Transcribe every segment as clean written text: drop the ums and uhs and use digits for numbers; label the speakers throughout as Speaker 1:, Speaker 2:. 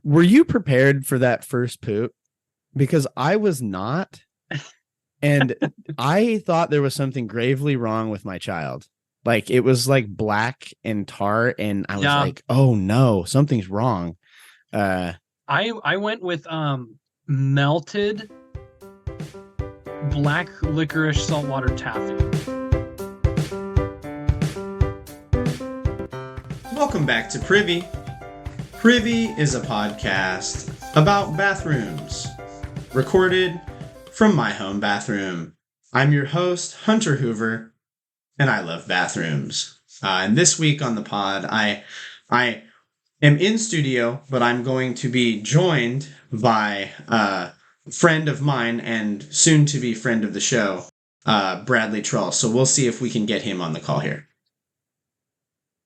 Speaker 1: Were you prepared for that first poop? Because I was not. And I thought there was something gravely wrong with my child. Like it was like black and tar. And I was
Speaker 2: Yeah,
Speaker 1: like, oh no, something's wrong. Uh,
Speaker 2: I went with melted black licorice saltwater taffy.
Speaker 3: Welcome back to Privy. Privy is a podcast about bathrooms, recorded from my home bathroom. I'm your host, Hunter Hoover, and I love bathrooms. And this week on the pod, I am in studio, but I'm going to be joined by a friend of mine and soon to be friend of the show, Bradley Trull. So we'll see if we can get him on the call here.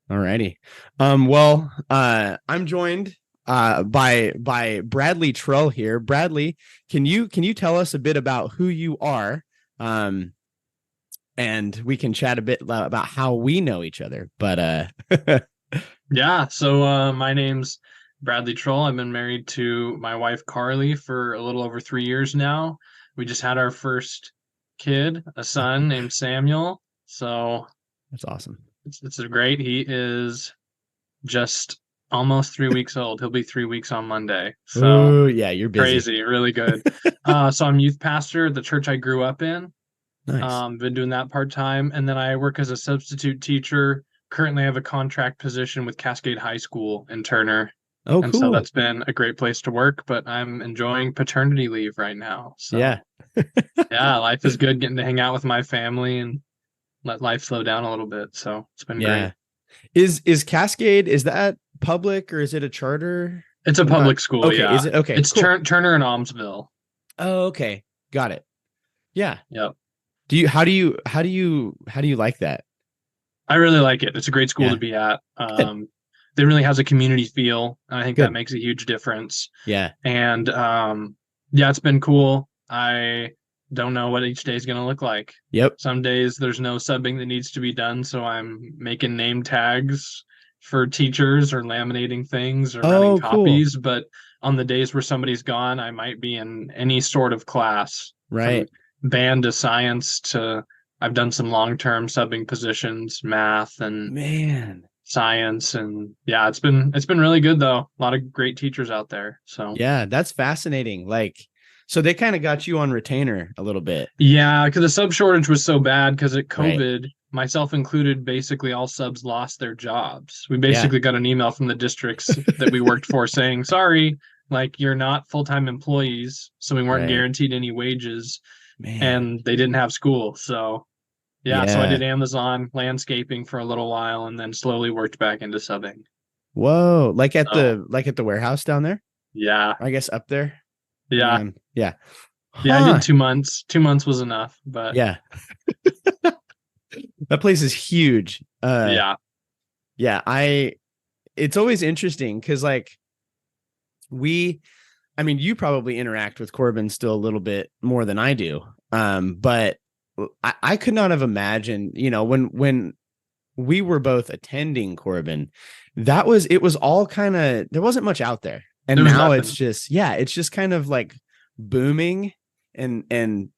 Speaker 1: All righty. I'm joined by Bradley Trull here. Bradley, can you tell us a bit about who you are? And we can chat a bit about how we know each other. But
Speaker 2: Yeah, so my name's Bradley Trull. I've been married to my wife Carly for a little over 3 years now. We just had our first kid, a son named Samuel. So
Speaker 1: that's awesome.
Speaker 2: it's a great. He is just almost 3 weeks old. He'll be 3 weeks on Monday. So
Speaker 1: Oh yeah, you're busy.
Speaker 2: crazy, really good. So I'm youth pastor at the church I grew up in.
Speaker 1: Nice.
Speaker 2: Been doing that part-time, and then I work as a substitute teacher. Currently, I have a contract position with Cascade High School in Turner.
Speaker 1: Oh,
Speaker 2: And so
Speaker 1: cool.
Speaker 2: that's been a great place to work, but I'm enjoying paternity leave right now. So
Speaker 1: Yeah.
Speaker 2: yeah, life is good getting to hang out with my family and let life slow down a little bit. So it's been great.
Speaker 1: Yeah. Is Cascade, is that public or is it a charter?
Speaker 2: It's a
Speaker 1: I'm not
Speaker 2: public school,
Speaker 1: okay.
Speaker 2: yeah.
Speaker 1: Is it okay?
Speaker 2: It's
Speaker 1: Cool.
Speaker 2: Turner and Almsville.
Speaker 1: Oh, okay. Got it. Yeah.
Speaker 2: Yep.
Speaker 1: How do you like that?
Speaker 2: I really like it. It's a great school
Speaker 1: Yeah.
Speaker 2: to be at.
Speaker 1: Good.
Speaker 2: It really has a community feel, and I think that
Speaker 1: Good.
Speaker 2: makes a huge difference.
Speaker 1: Yeah.
Speaker 2: And yeah, it's been cool. I don't know what each day is going to look like.
Speaker 1: Yep.
Speaker 2: Some days there's no subbing that needs to be done, so I'm making name tags for teachers or laminating things or running
Speaker 1: Oh, cool.
Speaker 2: copies. But on the days where somebody's gone, I might be in any sort of class, from
Speaker 1: Right.
Speaker 2: band to science to I've done some long-term subbing positions, math and
Speaker 1: Man.
Speaker 2: science, and yeah, it's been really good though. A lot of great teachers out there. So
Speaker 1: Yeah, that's fascinating. Like, so they kind of got you on retainer a little bit.
Speaker 2: yeah, because the sub shortage was so bad because at
Speaker 1: Right.
Speaker 2: COVID, myself included, basically all subs lost their jobs. We
Speaker 1: Yeah.
Speaker 2: basically got an email from the districts that we worked for saying, sorry, like you're not full-time employees, so we weren't
Speaker 1: Right.
Speaker 2: guaranteed any wages,
Speaker 1: Man.
Speaker 2: and they didn't have school. So yeah, so I
Speaker 1: Yeah.
Speaker 2: did Amazon landscaping for a little while and then slowly worked back into subbing.
Speaker 1: Whoa. Like at
Speaker 2: So
Speaker 1: the warehouse down there?
Speaker 2: yeah,
Speaker 1: I guess up there.
Speaker 2: yeah,
Speaker 1: Man. Yeah.
Speaker 2: yeah. I did
Speaker 1: Huh.
Speaker 2: 2 months. 2 months was enough, but
Speaker 1: Yeah. That place is huge.
Speaker 2: yeah,
Speaker 1: Yeah, it's always interesting because like I mean, you probably interact with Corbin still a little bit more than I do. But I could not have imagined, when we were both attending Corbin, it was all kind of, there wasn't much out there. And
Speaker 2: there was
Speaker 1: now it's
Speaker 2: nothing.
Speaker 1: just, yeah, it's just kind of like booming. And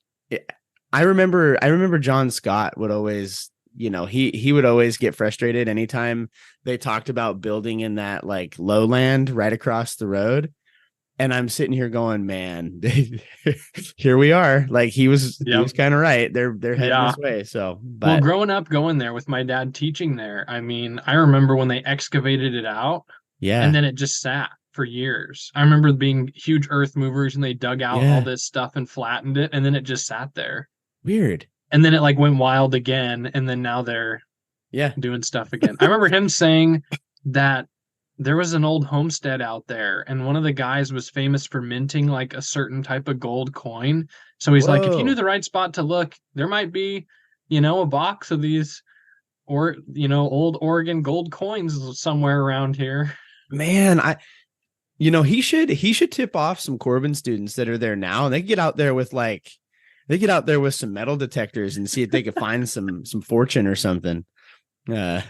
Speaker 1: I remember John Scott would always, he would always get frustrated anytime they talked about building in that like lowland right across the road. And I'm sitting here going, man, here we are. Like he was
Speaker 2: Yep.
Speaker 1: kind of right. They're heading
Speaker 2: Yeah.
Speaker 1: this way. So,
Speaker 2: Well,
Speaker 1: but
Speaker 2: growing up going there with my dad teaching there, I mean, I remember when they excavated it out and
Speaker 1: yeah,
Speaker 2: then it just sat for years. I remember being huge earth movers and they dug out all
Speaker 1: yeah,
Speaker 2: this stuff and flattened it and then it just sat there.
Speaker 1: weird.
Speaker 2: And then it like went wild again and then now they're
Speaker 1: Yeah.
Speaker 2: doing stuff again. I remember him saying that there was an old homestead out there and one of the guys was famous for minting like a certain type of gold coin. So he's like, if you knew
Speaker 1: Whoa,
Speaker 2: the right spot to look, there might be, a box of these or, old Oregon gold coins somewhere around here.
Speaker 1: man. He should tip off some Corbin students that are there now, and they get out there with some metal detectors and see if they could find some fortune or something. Uh,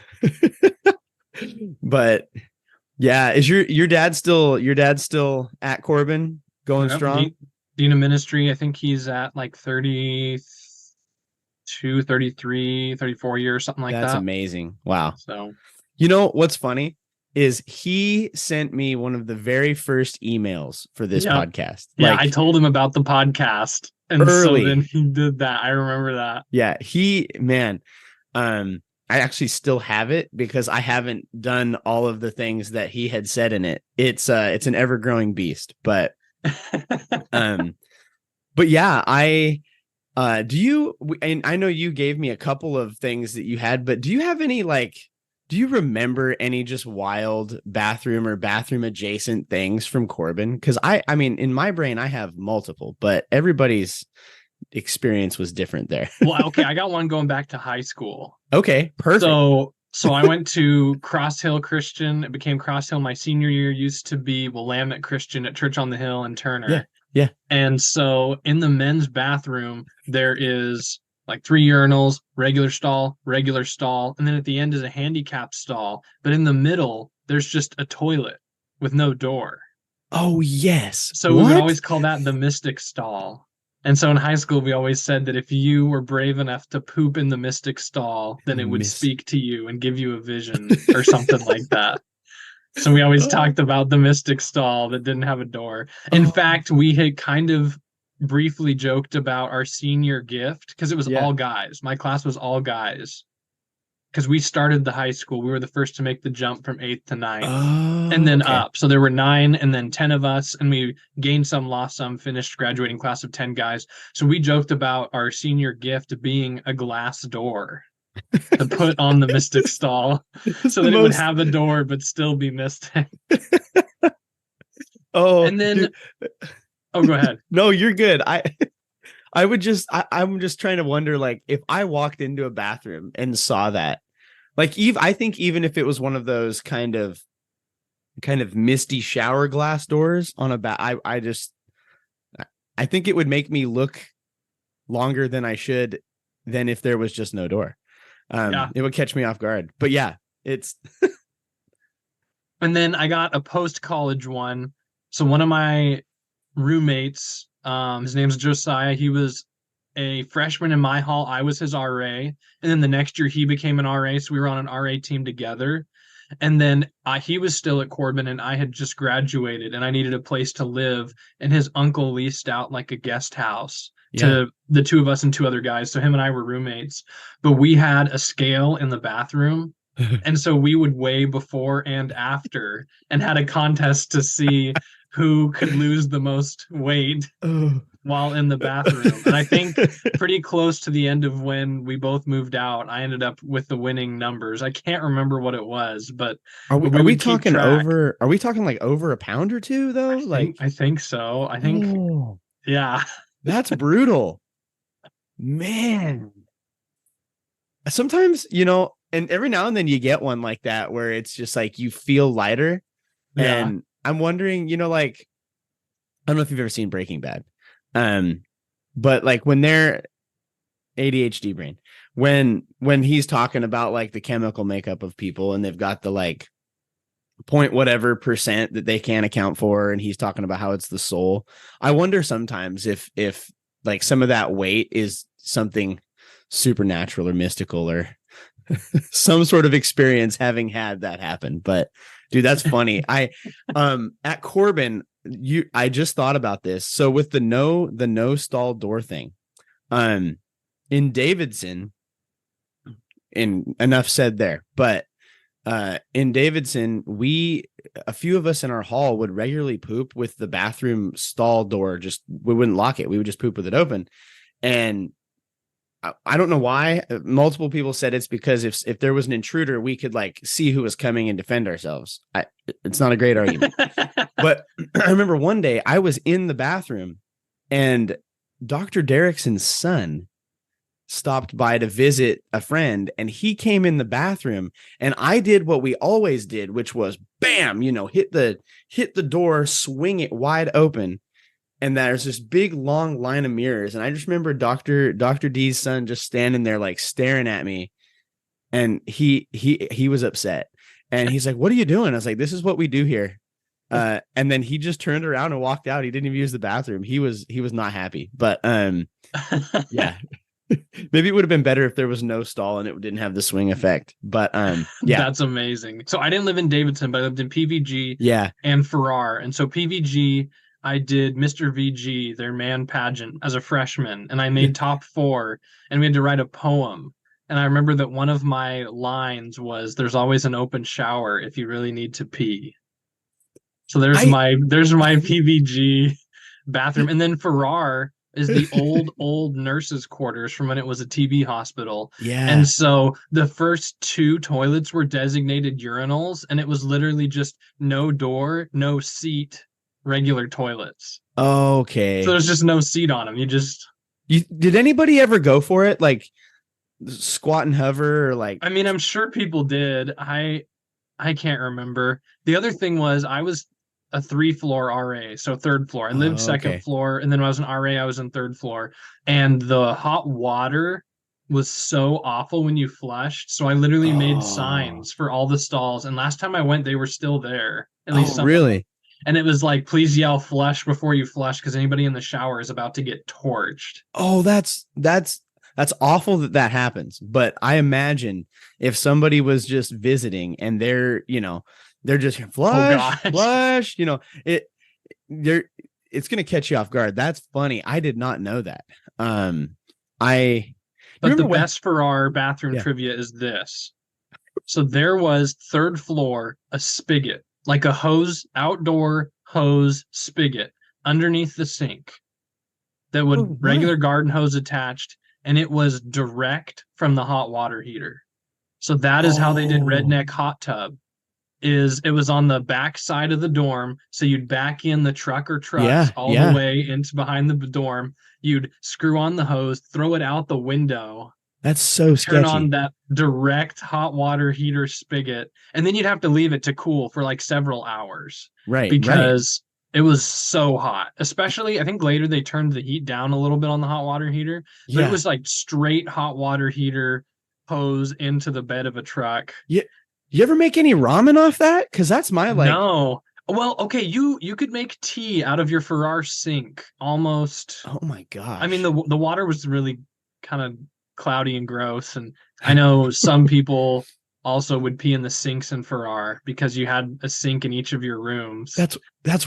Speaker 1: but Yeah. Is your dad still at Corbin going
Speaker 2: Yep,
Speaker 1: strong?
Speaker 2: Dean of Ministry. I think he's at like 32, 33, 34 years, something like
Speaker 1: That's
Speaker 2: that.
Speaker 1: amazing. Wow.
Speaker 2: So
Speaker 1: You know what's funny is he sent me one of the very first emails for this
Speaker 2: yeah,
Speaker 1: podcast.
Speaker 2: yeah.
Speaker 1: Like
Speaker 2: I told him about the podcast, and so then
Speaker 1: early.
Speaker 2: he did that. I remember that.
Speaker 1: Yeah, man, I actually still have it because I haven't done all of the things that he had said in it. It's an ever-growing beast, um but yeah, and I know you gave me a couple of things that you had, but do you have any do you remember any just wild bathroom or bathroom adjacent things from Corbin? Because I mean, in my brain, I have multiple, but everybody's experience was different there.
Speaker 2: Well, okay, I got one going back to high school.
Speaker 1: Okay, perfect.
Speaker 2: So I went to Cross Hill Christian. It became Cross Hill my senior year. Used to be Willamette Christian at Church on the Hill in Turner.
Speaker 1: Yeah, yeah.
Speaker 2: And so in the men's bathroom, there is like 3 urinals, regular stall, and then at the end is a handicap stall. But in the middle, there's just a toilet with no door.
Speaker 1: Oh yes.
Speaker 2: So we would always call that the mystic stall. And so in high school, we always said that if you were brave enough to poop in the mystic stall, then it would speak to you and give you a vision or something like that. So we always talked about the mystic stall that didn't have a door. In fact, we had kind of briefly joked about our senior gift because it was all guys. My class was all guys. Because we started the high school, we were the first to make the jump from 8th to 9th and then up. So there were 9 and then 10 of us, and we gained some, lost some, finished graduating class of 10 guys. So we joked about our senior gift being a glass door to put on the mystic stall so that it would have a door but still be mystic. And then go ahead.
Speaker 1: No, you're good. I'm just trying to wonder, like, if I walked into a bathroom and saw that, like, I think even if it was one of those kind of misty shower glass doors on a I think it would make me look longer than I should than if there was just no door. It would catch me off guard. But yeah, it's.
Speaker 2: And then I got a post-college one. So one of my roommates, his name's Josiah. He was a freshman in my hall. I was his RA. And then the next year he became an RA. So we were on an RA team together. And then he was still at Corbin and I had just graduated and I needed a place to live. And his uncle leased out like a guest house to the 2 of us and 2 other guys. So him and I were roommates. But we had a scale in the bathroom. And so we would weigh before and after and had a contest to see who could lose the most weight while in the bathroom. And I think pretty close to the end of when we both moved out, I ended up with the winning numbers. I can't remember what it was, but
Speaker 1: are we talking over? Are we talking like over a pound or 2 though?
Speaker 2: I think so. I think yeah.
Speaker 1: That's brutal. Man. Sometimes, and every now and then you get one like that where it's just like you feel lighter. Yeah. And I'm wondering, like, I don't know if you've ever seen Breaking Bad. But like when they're ADHD brain, when he's talking about like the chemical makeup of people and they've got the like point whatever percent that they can't account for, and he's talking about how it's the soul. I wonder sometimes if like some of that weight is something supernatural or mystical or some sort of experience having had that happen. But dude, that's funny. At Corbin, I just thought about this. So with the no stall door thing, in Davidson, and enough said there, but in Davidson, a few of us in our hall would regularly poop with the bathroom stall door. We wouldn't lock it. We would just poop with it open. And I don't know why. Multiple people said it's because if there was an intruder, we could like see who was coming and defend ourselves. It's not a great argument. But I remember one day I was in the bathroom and Dr. Derrickson's son stopped by to visit a friend, and he came in the bathroom, and I did what we always did, which was bam, hit the door, swing it wide open. And there's this big long line of mirrors. And I just remember Dr. D's son just standing there like staring at me. And he was upset. And he's like, "What are you doing?" I was like, "This is what we do here." And then he just turned around and walked out. He didn't even use the bathroom. He was not happy. But yeah. Maybe it would have been better if there was no stall and it didn't have the swing effect. But yeah.
Speaker 2: That's amazing. So I didn't live in Davidson, but I lived in PVG
Speaker 1: Yeah.
Speaker 2: and Farrar. And so PVG, I did Mr. VG, their man pageant, as a freshman, and I made top 4, and we had to write a poem. And I remember that one of my lines was, "There's always an open shower if you really need to pee." So there's my PVG bathroom. And then Farrar is the old nurses' quarters from when it was a TB hospital.
Speaker 1: Yeah.
Speaker 2: And so the first 2 toilets were designated urinals, and it was literally just no door, no seat, regular toilets.
Speaker 1: Okay.
Speaker 2: So there's just no seat on them.
Speaker 1: Did anybody ever go for it? Like squat and hover, or like?
Speaker 2: I mean, I'm sure people did. I can't remember. The other thing was, I was a 3-floor RA, so 3rd floor. I lived 2nd floor, and then when I was an RA, I was in 3rd floor. And the hot water was so awful when you flushed. So I literally made signs for all the stalls. And last time I went, they were still there. At least some
Speaker 1: really?
Speaker 2: And it was like, "Please yell flush before you flush, because anybody in the shower is about to get torched."
Speaker 1: Oh, that's awful that happens. But I imagine if somebody was just visiting and they're just flush, it's going to catch you off guard. That's funny. I did not know that.
Speaker 2: But the best for our bathroom trivia is this. So there was 3rd floor, a spigot, like a outdoor hose spigot underneath the sink that would regular garden hose attached, and it was direct from the hot water heater. So that is how they did Redneck Hot Tub. It was on the back side of the dorm, so you'd back in the truck or trucks the way into behind the dorm. You'd screw on the hose, throw it out the window.
Speaker 1: That's so sketchy.
Speaker 2: Turn on that direct hot water heater spigot, and then you'd have to leave it to cool for like several hours.
Speaker 1: Right.
Speaker 2: Because it was so hot. Especially, I think later they turned the heat down a little bit on the hot water heater. But it was like straight hot water heater hose into the bed of a truck.
Speaker 1: Yeah. You ever make any ramen off that? Because that's my
Speaker 2: No. Well, okay, you could make tea out of your Farrar sink almost.
Speaker 1: Oh my gosh.
Speaker 2: I mean, the water was really kind of cloudy and gross, and I know some people also would pee in the sinks in Farrar because you had a sink in each of your rooms.
Speaker 1: That's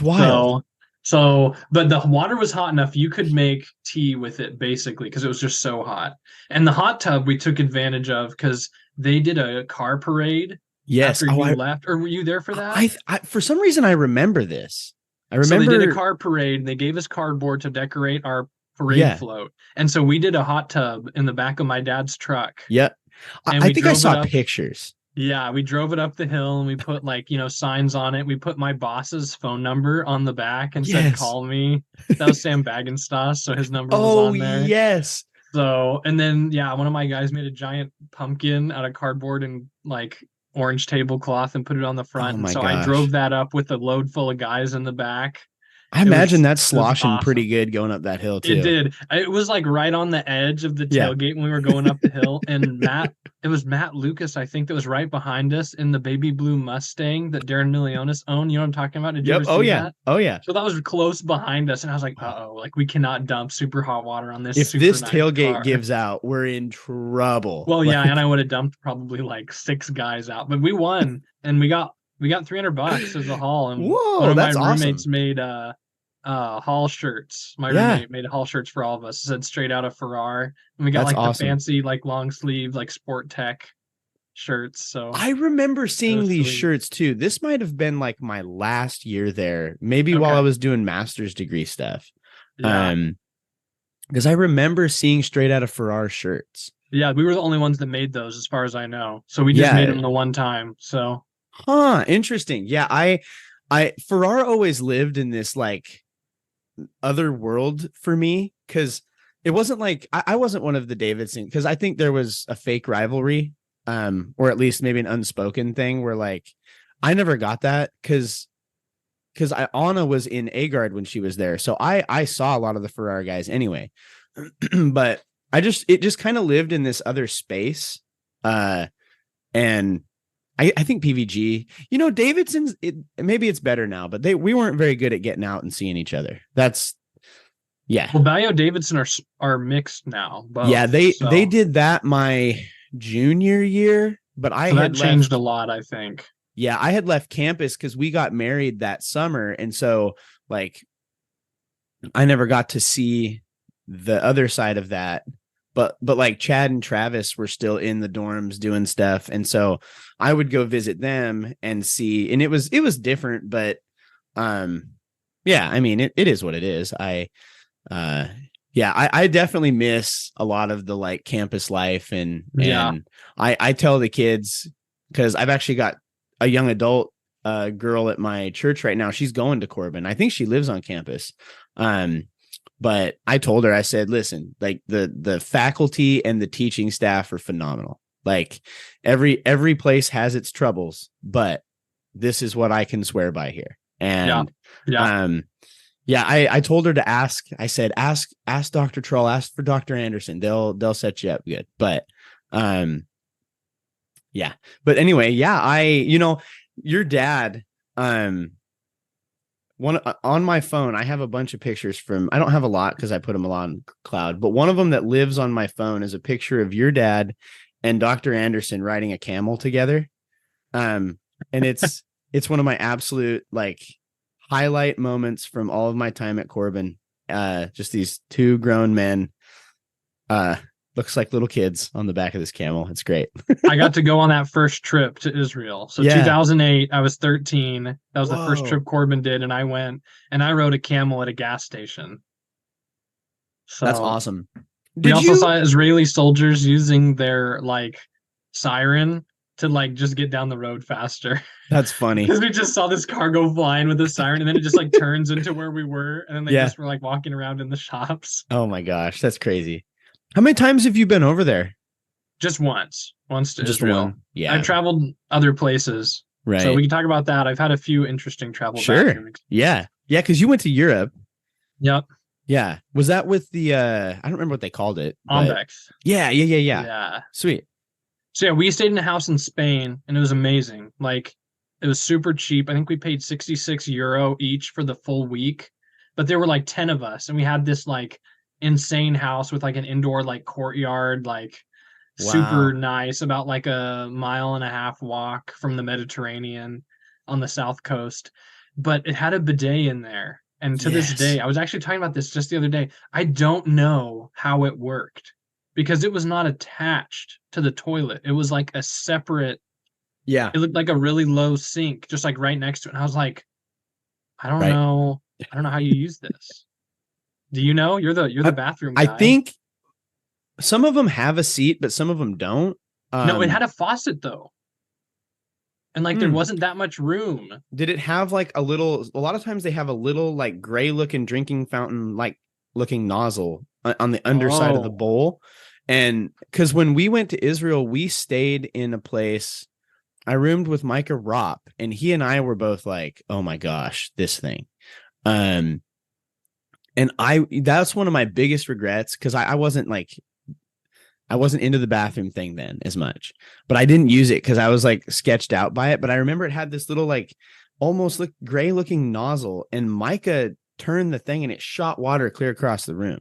Speaker 1: wild.
Speaker 2: But the water was hot enough you could make tea with it, basically, because it was just so hot. And the hot tub we took advantage of because they did a car parade.
Speaker 1: Yes.
Speaker 2: After you left, or were you there for that?
Speaker 1: I for some reason I remember this.
Speaker 2: So they did a car parade, and they gave us cardboard to decorate our parade float. And so we did a hot tub in the back of my dad's truck.
Speaker 1: Yep. I think I saw pictures.
Speaker 2: Yeah, we drove it up the hill, and we put signs on it. We put my boss's phone number on the back and said, "Call me." That was Sam Bagenstos, so his number was on there.
Speaker 1: Yes.
Speaker 2: So, and then one of my guys made a giant pumpkin out of cardboard and orange tablecloth and put it on the front. And so I drove that up with a load full of guys in the back.
Speaker 1: I imagine that's sloshing pretty good going up that hill too.
Speaker 2: It did. It was like right on the edge of the tailgate when we were going up the hill. And it was Matt Lucas, I think, that was right behind us in the baby blue Mustang that Darren Millionis owned. You know what I'm talking about? Did you ever see that?
Speaker 1: Oh yeah.
Speaker 2: So that was close behind us, and I was like, we cannot dump super hot water on this.
Speaker 1: If this tailgate gives out, we're in trouble.
Speaker 2: Well, yeah, and I would have dumped probably 6 guys out, but we won, and we got $300 as a haul. And one of my roommates made hall shirts. My roommate made hall shirts for all of us. It said "Straight Out of Farrar," and we got the fancy long sleeve Sport Tech shirts. So
Speaker 1: I remember seeing these shirts too. This might have been my last year there, maybe while I was doing master's degree stuff. Because I remember seeing Straight Out of Farrar shirts.
Speaker 2: Yeah, we were the only ones that made those, as far as I know. So we just made them the one time. So
Speaker 1: interesting. Yeah, I Farrar always lived in this other world for me, because it wasn't I wasn't one of the Davidson, because I think there was a fake rivalry, or at least maybe an unspoken thing where I never got that because Anna was in Agard when she was there, so I saw a lot of the Farrar guys anyway. But it just kind of lived in this other space, and I think PVG, Davidson's, maybe it's better now, but we weren't very good at getting out and seeing each other. Yeah.
Speaker 2: Well, Bio Davidson are mixed now. Both,
Speaker 1: yeah, they did that my junior year, but I had
Speaker 2: changed a lot, I think.
Speaker 1: Yeah, I had left campus because we got married that summer. And so like I never got to see the other side of that. But like Chad and Travis were still in the dorms doing stuff. And so I would go visit them and see, and it was different, but yeah, I mean it is what it is. I definitely miss a lot of the like campus life and I tell the kids, because I've actually got a young adult girl at my church right now. She's going to Corbin. I think she lives on campus. But I told her, I said, listen, like the faculty and the teaching staff are phenomenal. Like every place has its troubles, but this is what I can swear by here. And I told her to ask. I said, ask Dr. Trull, ask for Dr. Anderson. They'll set you up good. But But anyway, your dad, one on my phone, I have a bunch of pictures from, I don't have a lot because I put them a lot on cloud, but one of them that lives on my phone is a picture of your dad and Dr. Anderson riding a camel together. And it's one of my absolute like highlight moments from all of my time at Corbin. Just these two grown men, looks like little kids on the back of this camel. It's great.
Speaker 2: I got to go on that first trip to Israel. So 2008, I was 13. That was the first trip Corbin did. And I went and I rode a camel at a gas station. So
Speaker 1: that's awesome.
Speaker 2: We also saw Israeli soldiers using their like siren to like just get down the road faster.
Speaker 1: That's funny.
Speaker 2: Because we just saw this car go flying with a siren and then it just like turns into where we were. And then they just were like walking around in the shops.
Speaker 1: Oh my gosh. That's crazy. How many times have you been over there?
Speaker 2: Just once to
Speaker 1: just
Speaker 2: Israel.
Speaker 1: One. Yeah.
Speaker 2: I've traveled other places.
Speaker 1: Right.
Speaker 2: So we can talk about that. I've had a few interesting travel.
Speaker 1: Sure. Yeah. Yeah. Cause you went to Europe.
Speaker 2: Yep.
Speaker 1: Yeah. Was that with the, I don't remember what they called it.
Speaker 2: Ombex.
Speaker 1: Yeah. Sweet.
Speaker 2: So yeah, we stayed in a house in Spain and it was amazing. Like it was super cheap. I think we paid €66 each for the full week, but there were like 10 of us and we had this like insane house with like an indoor like courtyard, like super nice, about like a 1.5 mile walk from the Mediterranean on the south coast, but it had a bidet in there. And to this day, I was actually talking about this just the other day, I don't know how it worked because it was not attached to the toilet. It was like a separate, it looked like a really low sink just like right next to it. And I was like, I don't know how you use this. Do you know? You're the bathroom guy.
Speaker 1: I think some of them have a seat, but some of them don't.
Speaker 2: No, it had a faucet though. And like there wasn't that much room.
Speaker 1: Did it have like a lot of times they have a little like gray looking drinking fountain like looking nozzle on the underside of the bowl. And because when we went to Israel, we stayed in a place, I roomed with Micah Ropp, and he and I were both like, oh my gosh, this thing. And that's one of my biggest regrets because I wasn't into the bathroom thing then as much, but I didn't use it because I was like sketched out by it. But I remember it had this little like almost gray looking nozzle, and Micah turned the thing and it shot water clear across the room.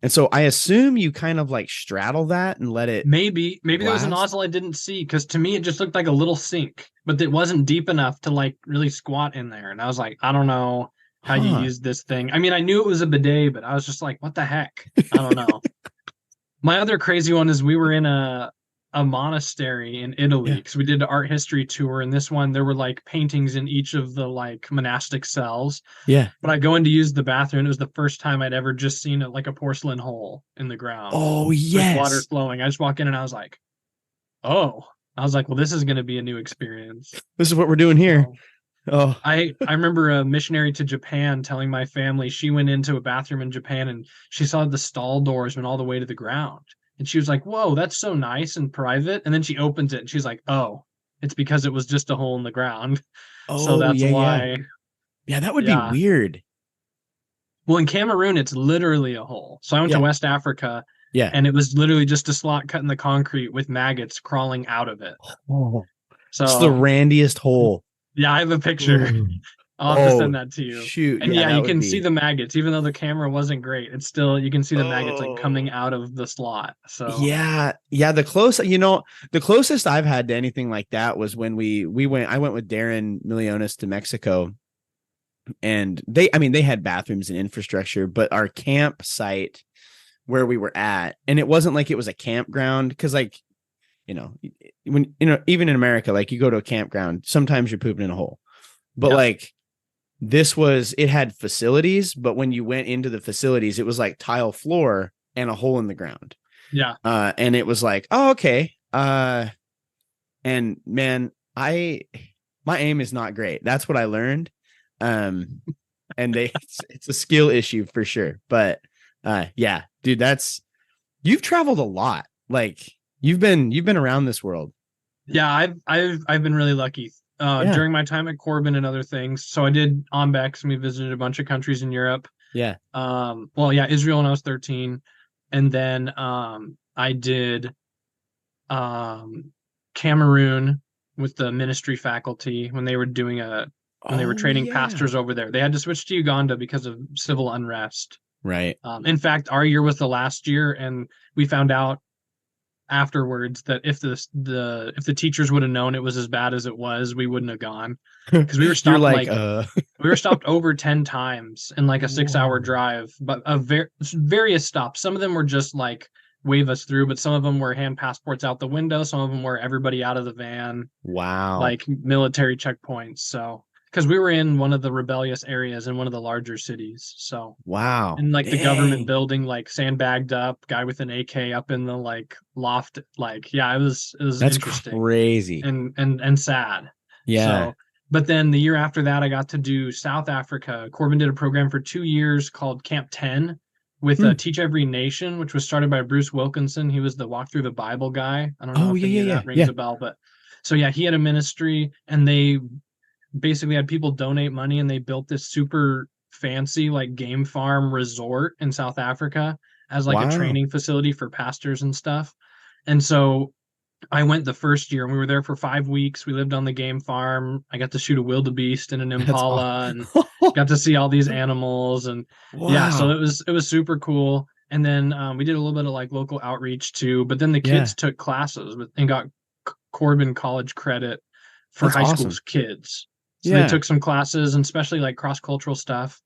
Speaker 1: And so I assume you kind of like straddle that and let it.
Speaker 2: Maybe there was a nozzle I didn't see because to me it just looked like a little sink, but it wasn't deep enough to like really squat in there. And I was like, I don't know how you use this thing. I mean, I knew it was a bidet, but I was just like, what the heck? I don't know. My other crazy one is we were in a monastery in Italy because we did an art history tour. And this one, there were like paintings in each of the like monastic cells. Yeah. But I go in to use the bathroom. It was the first time I'd ever just seen it like a porcelain hole in the ground.
Speaker 1: Oh, yes.
Speaker 2: With water flowing. I just walk in and I was like, well, this is going to be a new experience.
Speaker 1: This is what we're doing here. Oh,
Speaker 2: I remember a missionary to Japan telling my family she went into a bathroom in Japan and she saw the stall doors went all the way to the ground. And she was like, whoa, that's so nice and private. And then she opens it and she's like, oh, it's because it was just a hole in the ground. Oh, so that's why.
Speaker 1: Yeah, that would be weird.
Speaker 2: Well, in Cameroon, it's literally a hole. So I went to West Africa. Yeah. And it was literally just a slot cut in the concrete with maggots crawling out of it.
Speaker 1: Oh. It's the
Speaker 2: So
Speaker 1: randiest hole.
Speaker 2: yeah, I have a picture.
Speaker 1: Ooh.
Speaker 2: I'll have to
Speaker 1: Oh,
Speaker 2: send that to you.
Speaker 1: shoot.
Speaker 2: And
Speaker 1: Yeah,
Speaker 2: yeah,
Speaker 1: that
Speaker 2: you
Speaker 1: would
Speaker 2: can see
Speaker 1: be.
Speaker 2: the maggots, even though the camera wasn't great. It's still, you can see the maggots like coming
Speaker 1: Oh,
Speaker 2: out of the slot. So
Speaker 1: yeah. Yeah. The closest I've had to anything like that was when I went with Darren Milionis to Mexico, and they had bathrooms and infrastructure, but our campsite where we were at, and it wasn't like it was a campground, because like, when, even in America, like you go to a campground, sometimes you're pooping in a hole, but
Speaker 2: yeah,
Speaker 1: like it had facilities, but when you went into the facilities, it was like tile floor and a hole in the ground.
Speaker 2: yeah.
Speaker 1: And it was like, oh, okay. And man, my aim is not great. That's what I learned. And it's a skill issue for sure. But yeah, dude, you've traveled a lot. Like you've been around this world.
Speaker 2: Yeah, I've been really lucky.
Speaker 1: Yeah.
Speaker 2: During my time at Corbin and other things. So I did ONBEX and we visited a bunch of countries in Europe.
Speaker 1: Yeah.
Speaker 2: Well, yeah, Israel when I was 13. And then I did Cameroon with the ministry faculty when they were when they were
Speaker 1: Oh
Speaker 2: training
Speaker 1: yeah.
Speaker 2: pastors over there. They had to switch to Uganda because of civil unrest.
Speaker 1: Right.
Speaker 2: In fact, our year was the last year, and we found out afterwards that if the teachers would have known it was as bad as it was, we wouldn't have gone, because we were
Speaker 1: You're
Speaker 2: stopped
Speaker 1: like,
Speaker 2: like we were stopped over 10 times in like a 6-hour
Speaker 1: whoa.
Speaker 2: drive, but various stops. Some of them were just like wave us through, but some of them were hand passports out the window. Some of them were everybody out of the van,
Speaker 1: Wow.
Speaker 2: like military checkpoints. So because we were in one of the rebellious areas in one of the larger cities, so
Speaker 1: Wow.
Speaker 2: and like the government
Speaker 1: Dang.
Speaker 2: building, like sandbagged up, guy with an AK up in the like loft, like yeah, it was
Speaker 1: That's
Speaker 2: interesting
Speaker 1: crazy.
Speaker 2: and sad.
Speaker 1: Yeah.
Speaker 2: So, but then the year after that, I got to do South Africa. Corbin did a program for 2 years called Camp 10 with
Speaker 1: Hmm.
Speaker 2: Teach Every Nation, which was started by Bruce Wilkinson. He was the Walk Through the Bible guy. I don't know
Speaker 1: Oh
Speaker 2: if
Speaker 1: yeah,
Speaker 2: any
Speaker 1: yeah,
Speaker 2: of
Speaker 1: yeah,
Speaker 2: that rings
Speaker 1: yeah.
Speaker 2: a bell, but so yeah, he had a ministry and they basically had people donate money and they built this super fancy like game farm resort in South Africa as like a
Speaker 1: Wow.
Speaker 2: training facility for pastors and stuff. And so I went the first year and we were there for 5 weeks. We lived on the game farm. I got to shoot a wildebeest and an
Speaker 1: That's
Speaker 2: impala and
Speaker 1: awesome.
Speaker 2: got to see all these animals. And yeah, so
Speaker 1: Wow.
Speaker 2: it was super cool. And then we did a little bit of like local outreach too. But then the
Speaker 1: Yeah.
Speaker 2: kids took classes and got Corbin college credit for
Speaker 1: That's
Speaker 2: high school
Speaker 1: awesome.
Speaker 2: kids. So they
Speaker 1: Yeah.
Speaker 2: took some classes and especially like cross cultural stuff.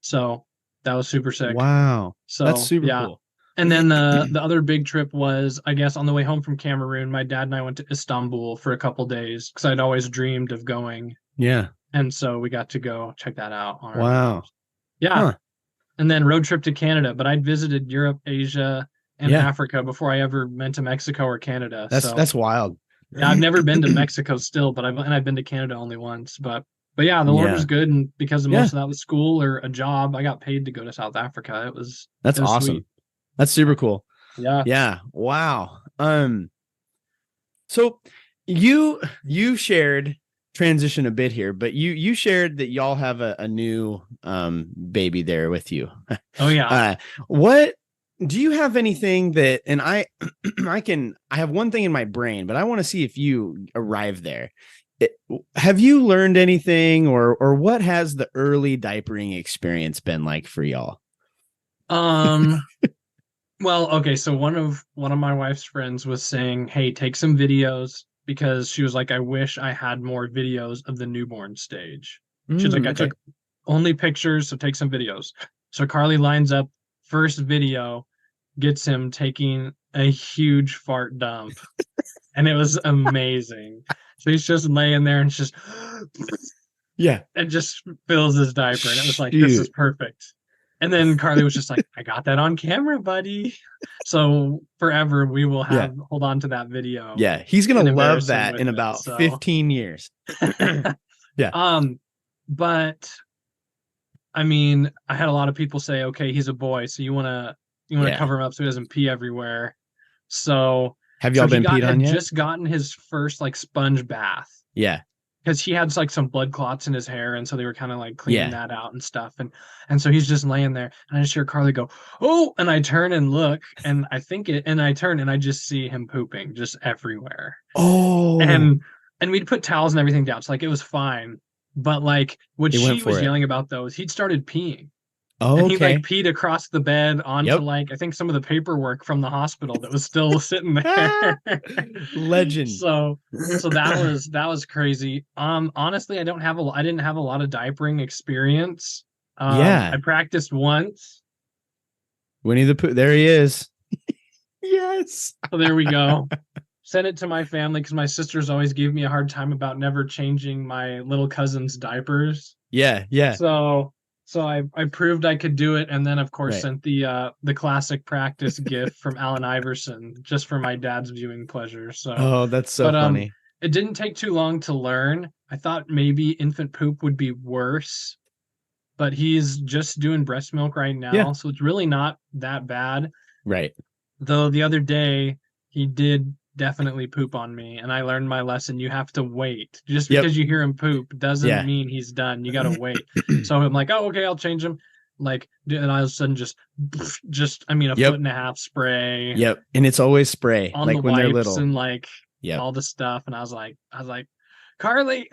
Speaker 2: So that was super sick.
Speaker 1: Wow. That's
Speaker 2: So
Speaker 1: super
Speaker 2: yeah.
Speaker 1: cool.
Speaker 2: And then the other big trip was, I guess, on the way home from Cameroon, my dad and I went to Istanbul for a couple days because I'd always dreamed of going.
Speaker 1: Yeah.
Speaker 2: And so we got to go check that out on our way home.
Speaker 1: Wow.
Speaker 2: Yeah.
Speaker 1: Huh.
Speaker 2: And then road trip to Canada, but I'd visited Europe, Asia, and
Speaker 1: Yeah.
Speaker 2: Africa before I ever went to Mexico or Canada.
Speaker 1: That's
Speaker 2: So
Speaker 1: that's wild.
Speaker 2: yeah, I've never been to Mexico still, but I've been to Canada only once. But yeah, the Lord was
Speaker 1: Yeah.
Speaker 2: good, and because of
Speaker 1: Yeah.
Speaker 2: most of that was school or a job, I got paid to go to South Africa.
Speaker 1: That's
Speaker 2: It was
Speaker 1: awesome.
Speaker 2: sweet.
Speaker 1: That's super cool.
Speaker 2: Yeah.
Speaker 1: Yeah. Wow. So you shared, transition a bit here, but you shared that y'all have a new baby there with you.
Speaker 2: Oh yeah.
Speaker 1: What do you have anything that, and I I have one thing in my brain, but I want to see if you arrive there. Have you learned anything, or what has the early diapering experience been like for y'all?
Speaker 2: Um. Well, okay. So one of my wife's friends was saying, "Hey, take some videos," because she was like, "I wish I had more videos of the newborn stage." She's like, "I
Speaker 1: Okay.
Speaker 2: took only pictures, so take some videos." So Carly lines up first video, gets him taking a huge fart dump, and it was amazing. So he's just laying there and just
Speaker 1: Yeah.
Speaker 2: and just fills his diaper, and it was like, this is
Speaker 1: Shoot.
Speaker 2: perfect. And then Carly was just like, I got that on camera, buddy. So forever we will
Speaker 1: Yeah.
Speaker 2: hold on to that video
Speaker 1: Yeah. He's gonna
Speaker 2: and
Speaker 1: love
Speaker 2: embarrass him
Speaker 1: that
Speaker 2: with
Speaker 1: in
Speaker 2: it.
Speaker 1: about
Speaker 2: So
Speaker 1: 15 years. Yeah.
Speaker 2: But I mean, I had a lot of people say, okay, he's a boy, so you wanna
Speaker 1: Yeah.
Speaker 2: cover him up so he doesn't pee everywhere. So
Speaker 1: Have y'all been peed on
Speaker 2: had
Speaker 1: yet?
Speaker 2: just gotten his first like sponge bath
Speaker 1: Yeah.
Speaker 2: because he had like some blood clots in his hair, and so they were kind of like cleaning
Speaker 1: Yeah.
Speaker 2: that out and stuff. And so he's just laying there, and I just hear Carly go, "Oh!" And I turn and look, and I turn and I just see him pooping just everywhere.
Speaker 1: Oh.
Speaker 2: And and we'd put towels and everything down. So like it was fine. But like what
Speaker 1: He went
Speaker 2: she
Speaker 1: for
Speaker 2: was
Speaker 1: it.
Speaker 2: yelling about though is he'd started peeing.
Speaker 1: Oh,
Speaker 2: And he like
Speaker 1: okay.
Speaker 2: peed across the bed onto
Speaker 1: Yep.
Speaker 2: like I think some of the paperwork from the hospital that was still sitting
Speaker 1: Ah,
Speaker 2: there.
Speaker 1: legend.
Speaker 2: So that was crazy. Honestly, I didn't have a lot of diapering experience.
Speaker 1: Yeah.
Speaker 2: I practiced once.
Speaker 1: Winnie the Pooh. There he is. Yes.
Speaker 2: So there we go. Sent it to my family because my sisters always gave me a hard time about never changing my little cousin's diapers.
Speaker 1: Yeah. Yeah.
Speaker 2: So I proved I could do it, and then of course
Speaker 1: Right.
Speaker 2: sent the classic practice gif from Allen Iverson just for my dad's viewing pleasure. So,
Speaker 1: Oh, that's so
Speaker 2: but
Speaker 1: funny.
Speaker 2: it didn't take too long to learn. I thought maybe infant poop would be worse, but he's just doing breast milk right
Speaker 1: Yeah.
Speaker 2: now, so it's really not that bad.
Speaker 1: Right.
Speaker 2: Though the other day he did definitely poop on me, and I learned my lesson. You have to wait. Just
Speaker 1: Yep.
Speaker 2: because you hear him poop doesn't
Speaker 1: Yeah.
Speaker 2: mean he's done. You gotta wait. So I'm like, oh, okay, I'll change him. Like, and all of a sudden, I mean, a
Speaker 1: Yep.
Speaker 2: foot and a half spray
Speaker 1: Yep. And it's always spray,
Speaker 2: on the
Speaker 1: like when they're
Speaker 2: wipes
Speaker 1: little.
Speaker 2: and like
Speaker 1: Yep.
Speaker 2: all the stuff. And I was like, Carly,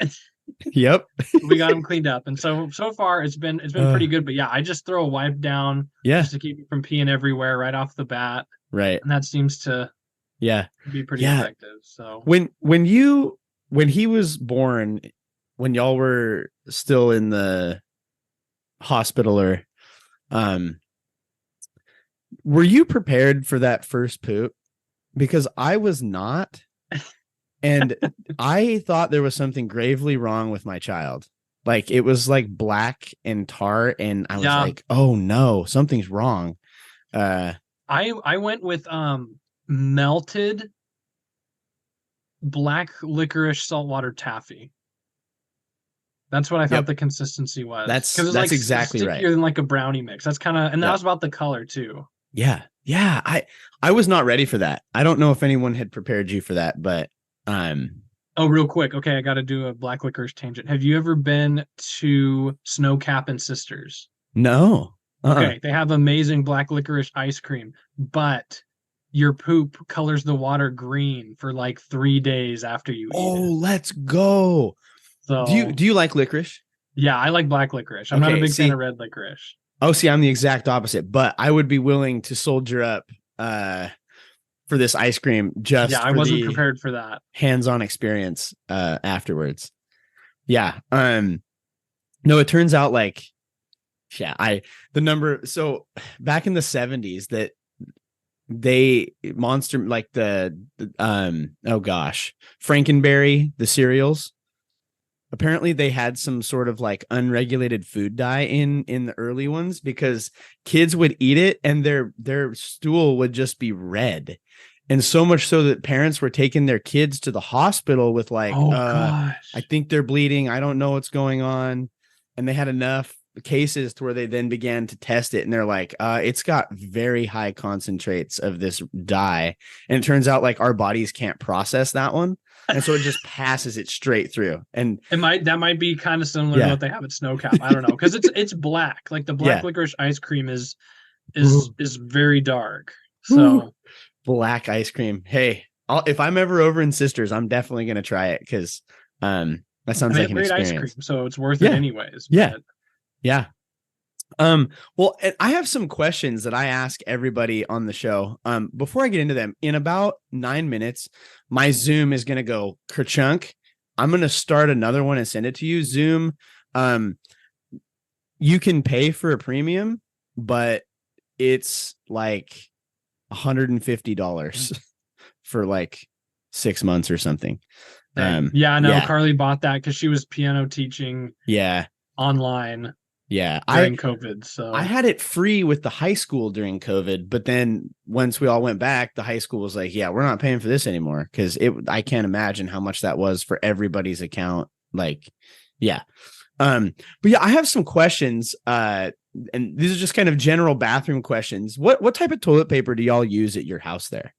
Speaker 1: Yep.
Speaker 2: we got him cleaned up. And so far it's been pretty good. But yeah, I just throw a wipe down
Speaker 1: Yeah.
Speaker 2: just to keep it from peeing everywhere right off the bat,
Speaker 1: Right.
Speaker 2: and that seems to
Speaker 1: Yeah.
Speaker 2: be pretty
Speaker 1: Yeah.
Speaker 2: effective. So
Speaker 1: When he was born, when y'all were still in the hospital, or were you prepared for that first poop? Because I was not, and I thought there was something gravely wrong with my child. Like it was like black and tar, and I was
Speaker 2: Yeah.
Speaker 1: like, oh no, something's wrong.
Speaker 2: I went with melted black licorice saltwater taffy. That's what I thought
Speaker 1: Yep.
Speaker 2: the consistency was.
Speaker 1: That's
Speaker 2: 'Cause it's
Speaker 1: that's
Speaker 2: like
Speaker 1: exactly
Speaker 2: stickier
Speaker 1: right.
Speaker 2: than like a brownie mix. That's kind of, and that
Speaker 1: Yep.
Speaker 2: was about the color too.
Speaker 1: Yeah. Yeah. I was not ready for that. I don't know if anyone had prepared you for that, but
Speaker 2: Oh, real quick. Okay, I got to do a black licorice tangent. Have you ever been to Snowcap and Sisters?
Speaker 1: no.
Speaker 2: Okay, they have amazing black licorice ice cream, but your poop colors the water green for like 3 days after you eat
Speaker 1: Oh,
Speaker 2: it.
Speaker 1: let's go.
Speaker 2: So
Speaker 1: Do you like licorice?
Speaker 2: yeah, I like black licorice. I'm not a
Speaker 1: Okay,
Speaker 2: big fan
Speaker 1: see-
Speaker 2: of red licorice.
Speaker 1: Oh, see, I'm the exact opposite, but I would be willing to soldier up for this ice cream just
Speaker 2: Yeah, I
Speaker 1: for
Speaker 2: wasn't
Speaker 1: the
Speaker 2: prepared for that.
Speaker 1: hands-on experience afterwards. Yeah. No, it turns out like so back in the 70s that they monster like the oh gosh, Frankenberry, the cereals. Apparently they had some sort of like unregulated food dye in the early ones, because kids would eat it and their stool would just be red. And so much so that parents were taking their kids to the hospital with like,
Speaker 2: Oh gosh.
Speaker 1: I think they're bleeding. I don't know what's going on. And they had enough cases to where they then began to test it. And they're like, it's got very high concentrates of this dye. And it turns out like our bodies can't process that one. And so it just passes it straight through. And
Speaker 2: that might be kind of similar to
Speaker 1: Yeah.
Speaker 2: what they have at Snowcap. I don't know, because it's black. Like the black
Speaker 1: Yeah.
Speaker 2: licorice ice cream is
Speaker 1: Ooh.
Speaker 2: very dark. So
Speaker 1: black ice cream. Hey, if I'm ever over in Sisters, I'm definitely going to try it, because that sounds like an
Speaker 2: great
Speaker 1: experience.
Speaker 2: ice cream, so it's worth
Speaker 1: Yeah.
Speaker 2: it anyways.
Speaker 1: Yeah.
Speaker 2: But
Speaker 1: Yeah. Well, and I have some questions that I ask everybody on the show. Before I get into them, in about 9 minutes, my Zoom is going to go kerchunk. I'm going to start another one and send it to you. Zoom, you can pay for a premium, but it's like $150 for like 6 months or something.
Speaker 2: yeah, no,
Speaker 1: yeah.
Speaker 2: Carly bought that because she was piano teaching
Speaker 1: Yeah.
Speaker 2: online
Speaker 1: Yeah.
Speaker 2: during COVID. So
Speaker 1: I had it free with the high school during COVID, but then once we all went back, the high school was like, yeah, we're not paying for this anymore, because I can't imagine how much that was for everybody's account. Like, yeah. But yeah, I have some questions. And these are just kind of general bathroom questions. What type of toilet paper do y'all use at your house there?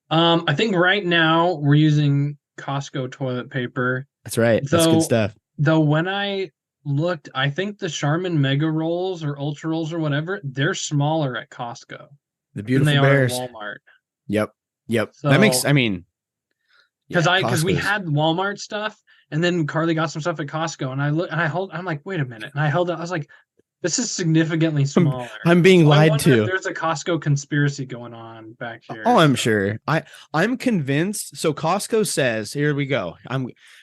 Speaker 2: I think right now we're using Costco toilet paper.
Speaker 1: That's right. That's good stuff.
Speaker 2: Though when I looked, I think the Charmin Mega Rolls or Ultra Rolls or whatever, they're smaller at Costco
Speaker 1: The
Speaker 2: than
Speaker 1: beautiful
Speaker 2: they
Speaker 1: bears.
Speaker 2: are at Walmart.
Speaker 1: Yep.
Speaker 2: So,
Speaker 1: That makes, I mean,
Speaker 2: because we
Speaker 1: Costco's.
Speaker 2: had Walmart stuff, and then Carly got some stuff at Costco, and I'm like, wait a minute, and I held it. I was like, this is significantly smaller.
Speaker 1: I'm being
Speaker 2: So I
Speaker 1: lied
Speaker 2: wonder
Speaker 1: to.
Speaker 2: if there's a Costco conspiracy going on back here.
Speaker 1: Oh, I'm
Speaker 2: so.
Speaker 1: sure. I'm convinced. So Costco says, here we go.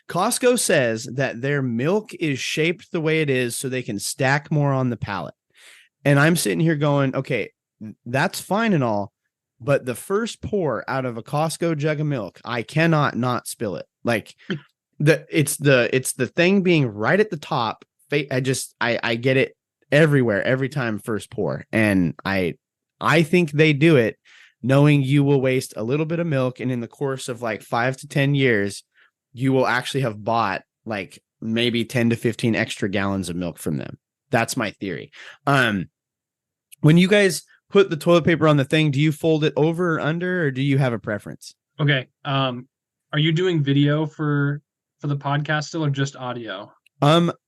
Speaker 1: Costco says that their milk is shaped the way it is so they can stack more on the pallet. And I'm sitting here going, okay, that's fine and all, but the first pour out of a Costco jug of milk, I cannot not spill it. Like it's the thing being right at the top. I get it everywhere every time first pour, and I think they do it knowing you will waste a little bit of milk, and in the course of like 5 to 10 years you will actually have bought like maybe 10 to 15 extra gallons of milk from them. That's my theory. When you guys put the toilet paper on the thing, do you fold it over or under, or do you have a preference?
Speaker 2: Okay. Are you doing video for the podcast still, or just audio?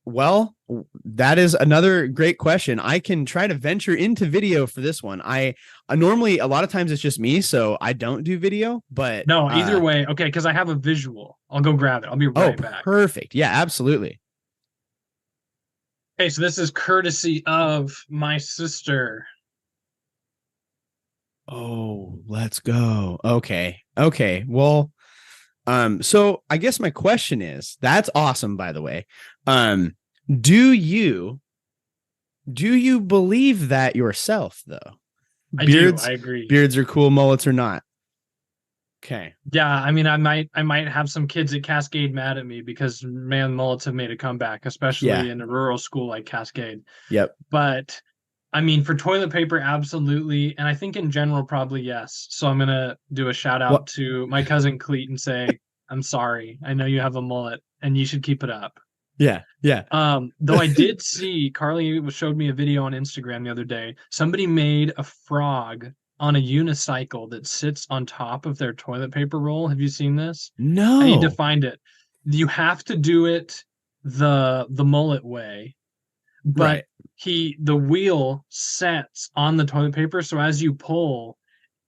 Speaker 1: Well, that is another great question. I can try to venture into video for this one. I normally, a lot of times it's just me, so I don't do video, but
Speaker 2: no, either way. Okay. Because I have a visual. I'll go grab it. I'll be right back.
Speaker 1: Perfect. Yeah, absolutely.
Speaker 2: Okay. So this is courtesy of my sister.
Speaker 1: Oh, let's go. Okay. Well, so I guess my question is, that's awesome, by the way. Do you believe that yourself, though?
Speaker 2: I do. I agree.
Speaker 1: Beards are cool, mullets are not. Okay.
Speaker 2: Yeah, I mean, I might have some kids at Cascade mad at me because man, mullets have made a comeback, especially in a rural school like Cascade.
Speaker 1: Yep.
Speaker 2: But I mean, for toilet paper, absolutely, and I think in general, probably yes. So I'm gonna do a shout out to my cousin Cleet and say, I'm sorry. I know you have a mullet, and you should keep it up.
Speaker 1: Yeah.
Speaker 2: Though I did see Carly showed me a video on Instagram the other day. Somebody made a frog on a unicycle that sits on top of their toilet paper roll. Have you seen this?
Speaker 1: No.
Speaker 2: I need to find it. You have to do it the mullet way, but the wheel sets on the toilet paper, so as you pull,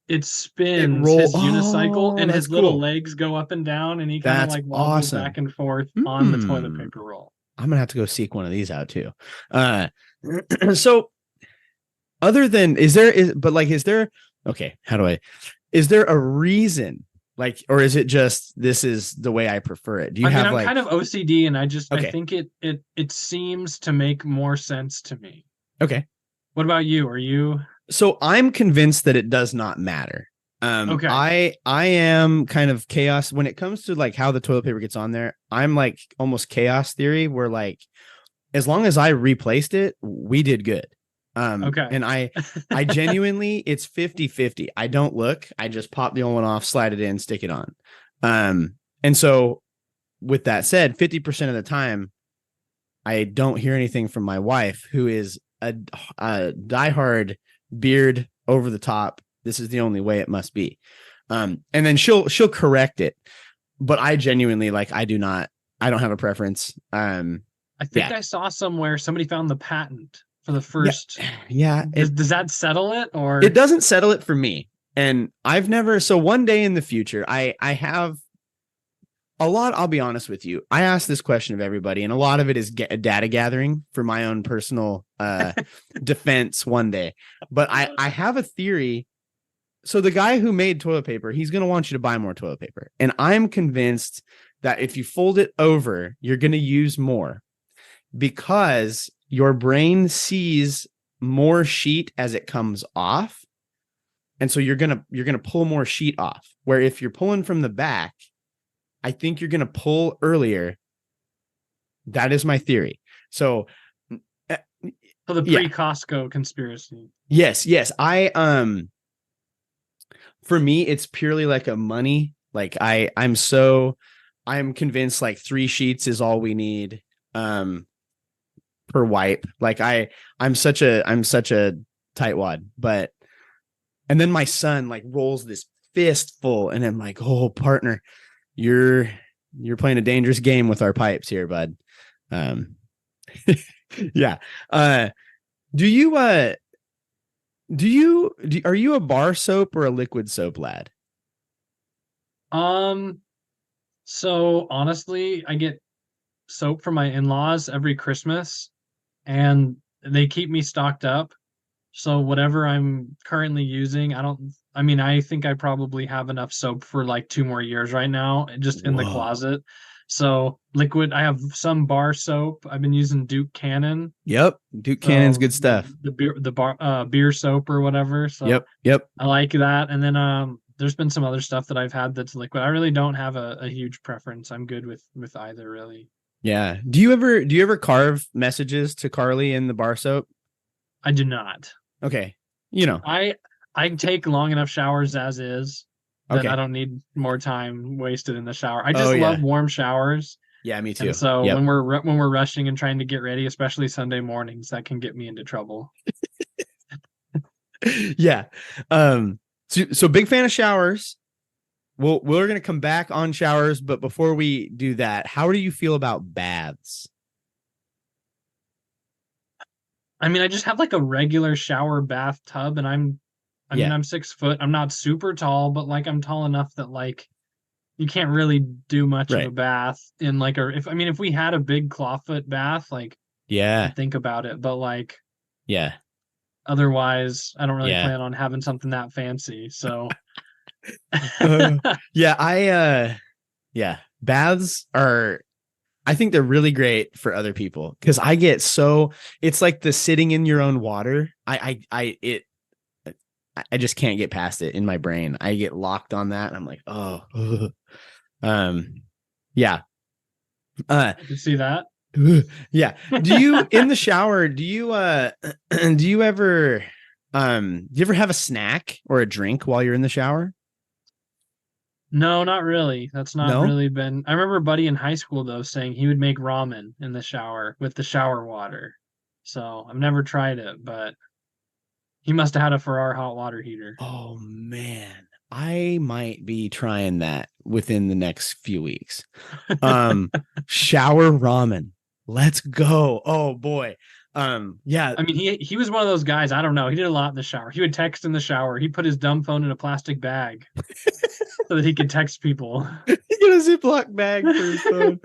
Speaker 2: it spins his unicycle, and his little legs go up and down, and he kind of like wobbles back and forth on the toilet paper roll.
Speaker 1: I'm gonna have to go seek one of these out too. So other than is there a reason, like, or is it just this is the way I prefer it? Do you have
Speaker 2: I'm kind of OCD, and I think it seems to make more sense to me.
Speaker 1: Okay.
Speaker 2: What about you? Are you?
Speaker 1: So I'm convinced that it does not matter. Okay. I am kind of chaos when it comes to like how the toilet paper gets on there. I'm like almost chaos theory where like, as long as I replaced it, we did good. Okay. And I genuinely, it's 50-50. I don't look, I just pop the old one off, slide it in, stick it on. And so with that said, 50% of the time, I don't hear anything from my wife, who is a diehard beard over the top. This is the only way it must be. And then she'll correct it. But I genuinely, like, I don't have a preference. I
Speaker 2: think I saw somewhere somebody found the patent for the first.
Speaker 1: Yeah.
Speaker 2: Does that settle it, or?
Speaker 1: It doesn't settle it for me. And I've never, so one day in the future, I have a lot, I'll be honest with you. I ask this question of everybody, and a lot of it is data gathering for my own personal defense one day. But I have a theory. So the guy who made toilet paper, he's going to want you to buy more toilet paper. And I'm convinced that if you fold it over, you're going to use more, because your brain sees more sheet as it comes off. And so you're going to pull more sheet off, where if you're pulling from the back, I think you're going to pull earlier. That is my theory. So
Speaker 2: for the pre-Costco conspiracy.
Speaker 1: Yes. For me, it's purely like a money. Like I'm convinced like 3 sheets is all we need per wipe. Like I'm such a tightwad, and then my son like rolls this fistful, and I'm like, oh, partner, you're playing a dangerous game with our pipes here, bud. Yeah. Are you a bar soap or a liquid soap lad?
Speaker 2: So honestly, I get soap from my in-laws every Christmas, and they keep me stocked up. So whatever I'm currently using, I mean, I think I probably have enough soap for like 2 more years right now, just in the
Speaker 1: Whoa.
Speaker 2: closet. So liquid, I have some bar soap. I've been using Duke Cannon.
Speaker 1: Yep. Duke Cannon's
Speaker 2: So
Speaker 1: good stuff.
Speaker 2: beer soap or whatever. So
Speaker 1: Yep. Yep.
Speaker 2: I like that. And then there's been some other stuff that I've had that's liquid. I really don't have a huge preference. I'm good with either really.
Speaker 1: Yeah. Do you ever carve messages to Carly in the bar soap?
Speaker 2: I do not.
Speaker 1: Okay. You know.
Speaker 2: I I take long enough showers as is that I
Speaker 1: Okay.
Speaker 2: don't need more time wasted in the shower. I
Speaker 1: Oh
Speaker 2: just love
Speaker 1: yeah.
Speaker 2: warm showers.
Speaker 1: Yeah, me
Speaker 2: And
Speaker 1: too.
Speaker 2: so
Speaker 1: Yep.
Speaker 2: when we're rushing and trying to get ready, especially Sunday mornings, that can get me into trouble.
Speaker 1: Yeah. So big fan of showers. We're gonna come back on showers, but before we do that, how do you feel about baths?
Speaker 2: I mean, I just have like a regular shower bathtub, and I mean,
Speaker 1: Yeah,
Speaker 2: I'm 6 foot. I'm not super tall, but like I'm tall enough that like you can't really do much of a
Speaker 1: right.
Speaker 2: bath in like a if we had a big clawfoot bath, like
Speaker 1: Yeah,
Speaker 2: I'd think about it, but like
Speaker 1: yeah,
Speaker 2: otherwise, I don't really
Speaker 1: yeah.
Speaker 2: plan on having something that fancy. So
Speaker 1: Uh, yeah, yeah. Baths are I think they're really great for other people because I get so it's like the sitting in your own water. I just can't get past it in my brain. I get locked on that. And I'm like, oh, ugh. um, yeah.
Speaker 2: I can see that.
Speaker 1: Yeah. Do you in the shower, do you ever have a snack or a drink while you're in the shower?
Speaker 2: No, not really. That's not
Speaker 1: No?
Speaker 2: really been. I remember a buddy in high school though saying he would make ramen in the shower with the shower water. So I've never tried it, but he must have had a Ferrar hot water heater.
Speaker 1: Oh man. I might be trying that within the next few weeks. Um Shower ramen. Let's go. Oh boy. Yeah.
Speaker 2: I mean, he was one of those guys. I don't know. He did a lot in the shower. He would text in the shower. He put his dumb phone in a plastic bag so that he could text people.
Speaker 1: He get a Ziploc bag for his phone.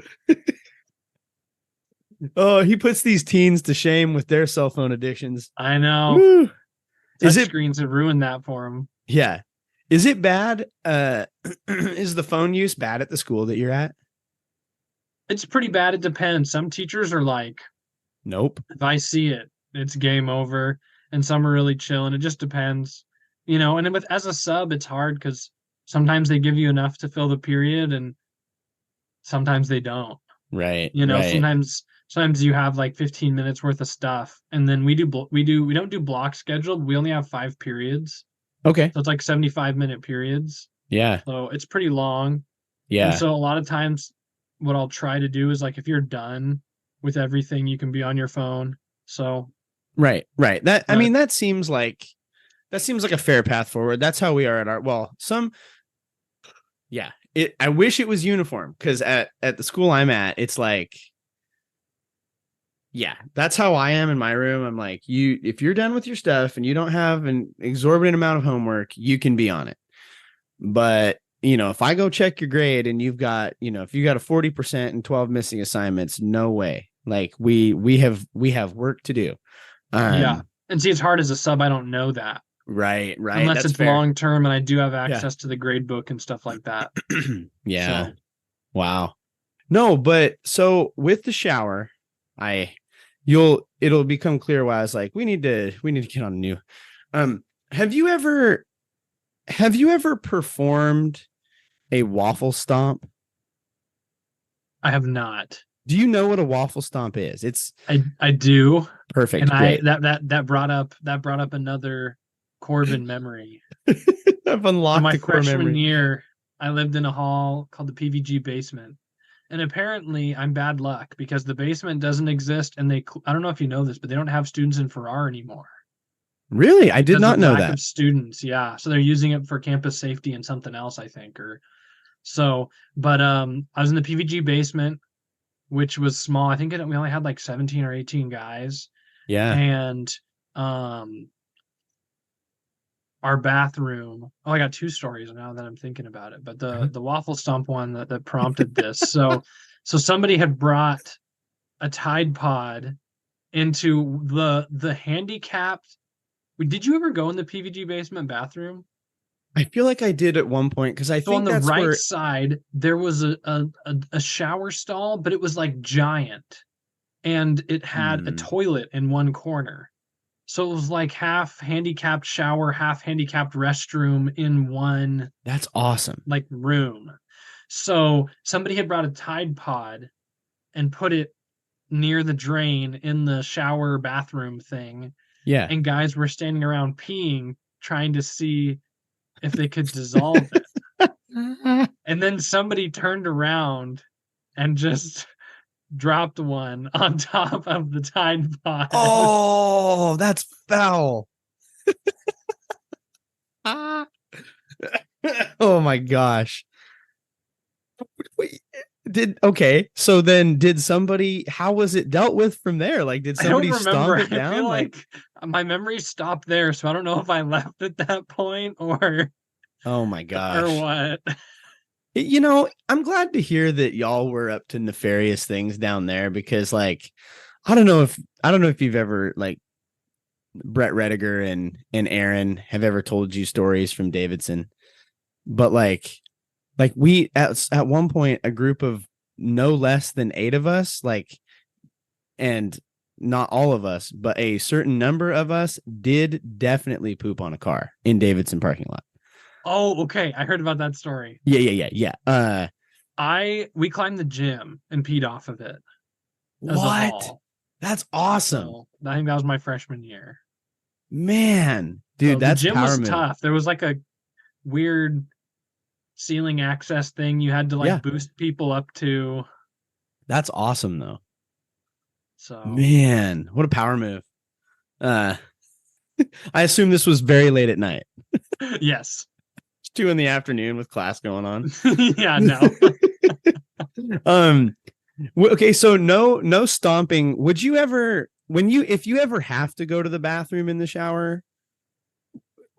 Speaker 1: Oh, he puts these teens to shame with their cell phone addictions.
Speaker 2: I know.
Speaker 1: Woo. Is it
Speaker 2: Touchscreens have ruined that for him.
Speaker 1: Yeah. Is it bad? Is the phone use bad at the school that you're at?
Speaker 2: It's pretty bad. It depends. Some teachers are like,
Speaker 1: Nope.
Speaker 2: if I see it, it's game over. And some are really chill. And it just depends, you know. And then as a sub, it's hard because sometimes they give you enough to fill the period, and sometimes they don't.
Speaker 1: Right.
Speaker 2: You know,
Speaker 1: Right.
Speaker 2: sometimes you have like 15 minutes worth of stuff, and then we don't do block scheduled. We only have 5 periods,
Speaker 1: Okay.
Speaker 2: so it's like 75-minute periods.
Speaker 1: Yeah.
Speaker 2: So it's pretty long. And
Speaker 1: Yeah.
Speaker 2: so a lot of times what I'll try to do is like if you're done with everything, you can be on your phone. So,
Speaker 1: Right. Right. I
Speaker 2: but
Speaker 1: mean, that seems like a fair path forward. That's how we are at our yeah. I wish it was uniform because at the school I'm at, it's like yeah, that's how I am in my room. I'm like, if you're done with your stuff and you don't have an exorbitant amount of homework, you can be on it. But, if I go check your grade and you've got, if you got a 40% and 12 missing assignments, no way. Like we have work to do.
Speaker 2: yeah.
Speaker 1: Um,
Speaker 2: And see, it's hard as a sub. I don't know that
Speaker 1: right.
Speaker 2: unless
Speaker 1: That's
Speaker 2: it's
Speaker 1: fair.
Speaker 2: long term and I do have
Speaker 1: Yeah.
Speaker 2: access to the grade book and stuff like that.
Speaker 1: Yeah.
Speaker 2: So,
Speaker 1: Wow. No, but so with the shower, it'll become clear why I was like, we need to get on a new. Have you ever performed a waffle stomp?
Speaker 2: I have not.
Speaker 1: Do you know what a waffle stomp is? It's
Speaker 2: I do.
Speaker 1: perfect.
Speaker 2: And
Speaker 1: Great.
Speaker 2: that brought up another Corbin memory.
Speaker 1: I've
Speaker 2: So
Speaker 1: unlocked
Speaker 2: my
Speaker 1: a core
Speaker 2: freshman
Speaker 1: memory.
Speaker 2: year, I lived in a hall called the PVG basement. And apparently I'm bad luck because the basement doesn't exist, and I don't know if you know this, but they don't have students in Farrar anymore
Speaker 1: Really? I did
Speaker 2: because
Speaker 1: not
Speaker 2: of
Speaker 1: know
Speaker 2: lack
Speaker 1: that.
Speaker 2: of students. Yeah. So they're using it for campus safety and something else, I think. Or so, but I was in the PVG basement, which was small. I think we only had like 17 or 18 guys.
Speaker 1: Yeah.
Speaker 2: And um our bathroom. Oh, I got two stories now that I'm thinking about it. But the waffle stomp one that prompted this. So somebody had brought a Tide Pod into the handicapped. Did you ever go in the PVG basement bathroom?
Speaker 1: I feel like I did at one point because I
Speaker 2: So on
Speaker 1: think
Speaker 2: the
Speaker 1: that's
Speaker 2: right
Speaker 1: where.
Speaker 2: side there was a shower stall, but it was like giant, and it had a toilet in one corner. So it was like half handicapped shower, half handicapped restroom in one
Speaker 1: That's awesome.
Speaker 2: like room. So somebody had brought a Tide Pod and put it near the drain in the shower bathroom thing,
Speaker 1: Yeah.
Speaker 2: and guys were standing around peeing, trying to see if they could dissolve it. And then somebody turned around and just dropped one on top of the Tide Pod.
Speaker 1: Oh, that's foul. Oh my gosh. Wait, so then did somebody, how was it dealt with from there? Like, did somebody
Speaker 2: I don't remember.
Speaker 1: stomp it down?
Speaker 2: I feel like my memory stopped there, so I don't know if I left at that point or
Speaker 1: oh my gosh.
Speaker 2: or what.
Speaker 1: You know, I'm glad to hear that y'all were up to nefarious things down there because, like, I don't know if you've ever, like, Brett Rediger and Aaron have ever told you stories from Davidson, but like we at one point, a group of no less than 8 of us, like, and not all of us, but a certain number of us did definitely poop on a car in Davidson parking lot.
Speaker 2: Oh, okay. I heard about that story.
Speaker 1: Yeah.
Speaker 2: We climbed the gym and peed off of it.
Speaker 1: What? That's awesome.
Speaker 2: So, I think that was my freshman year.
Speaker 1: Man, dude,
Speaker 2: so
Speaker 1: that's
Speaker 2: the gym
Speaker 1: power
Speaker 2: was
Speaker 1: move.
Speaker 2: tough. There was like a weird ceiling access thing you had to like boost people up to.
Speaker 1: That's awesome though.
Speaker 2: So
Speaker 1: man, what a power move. I assume this was very late at night.
Speaker 2: Yes.
Speaker 1: It's 2 p.m. with class going on.
Speaker 2: Yeah, no.
Speaker 1: Okay, so no stomping. Would you ever, if you ever have to go to the bathroom in the shower,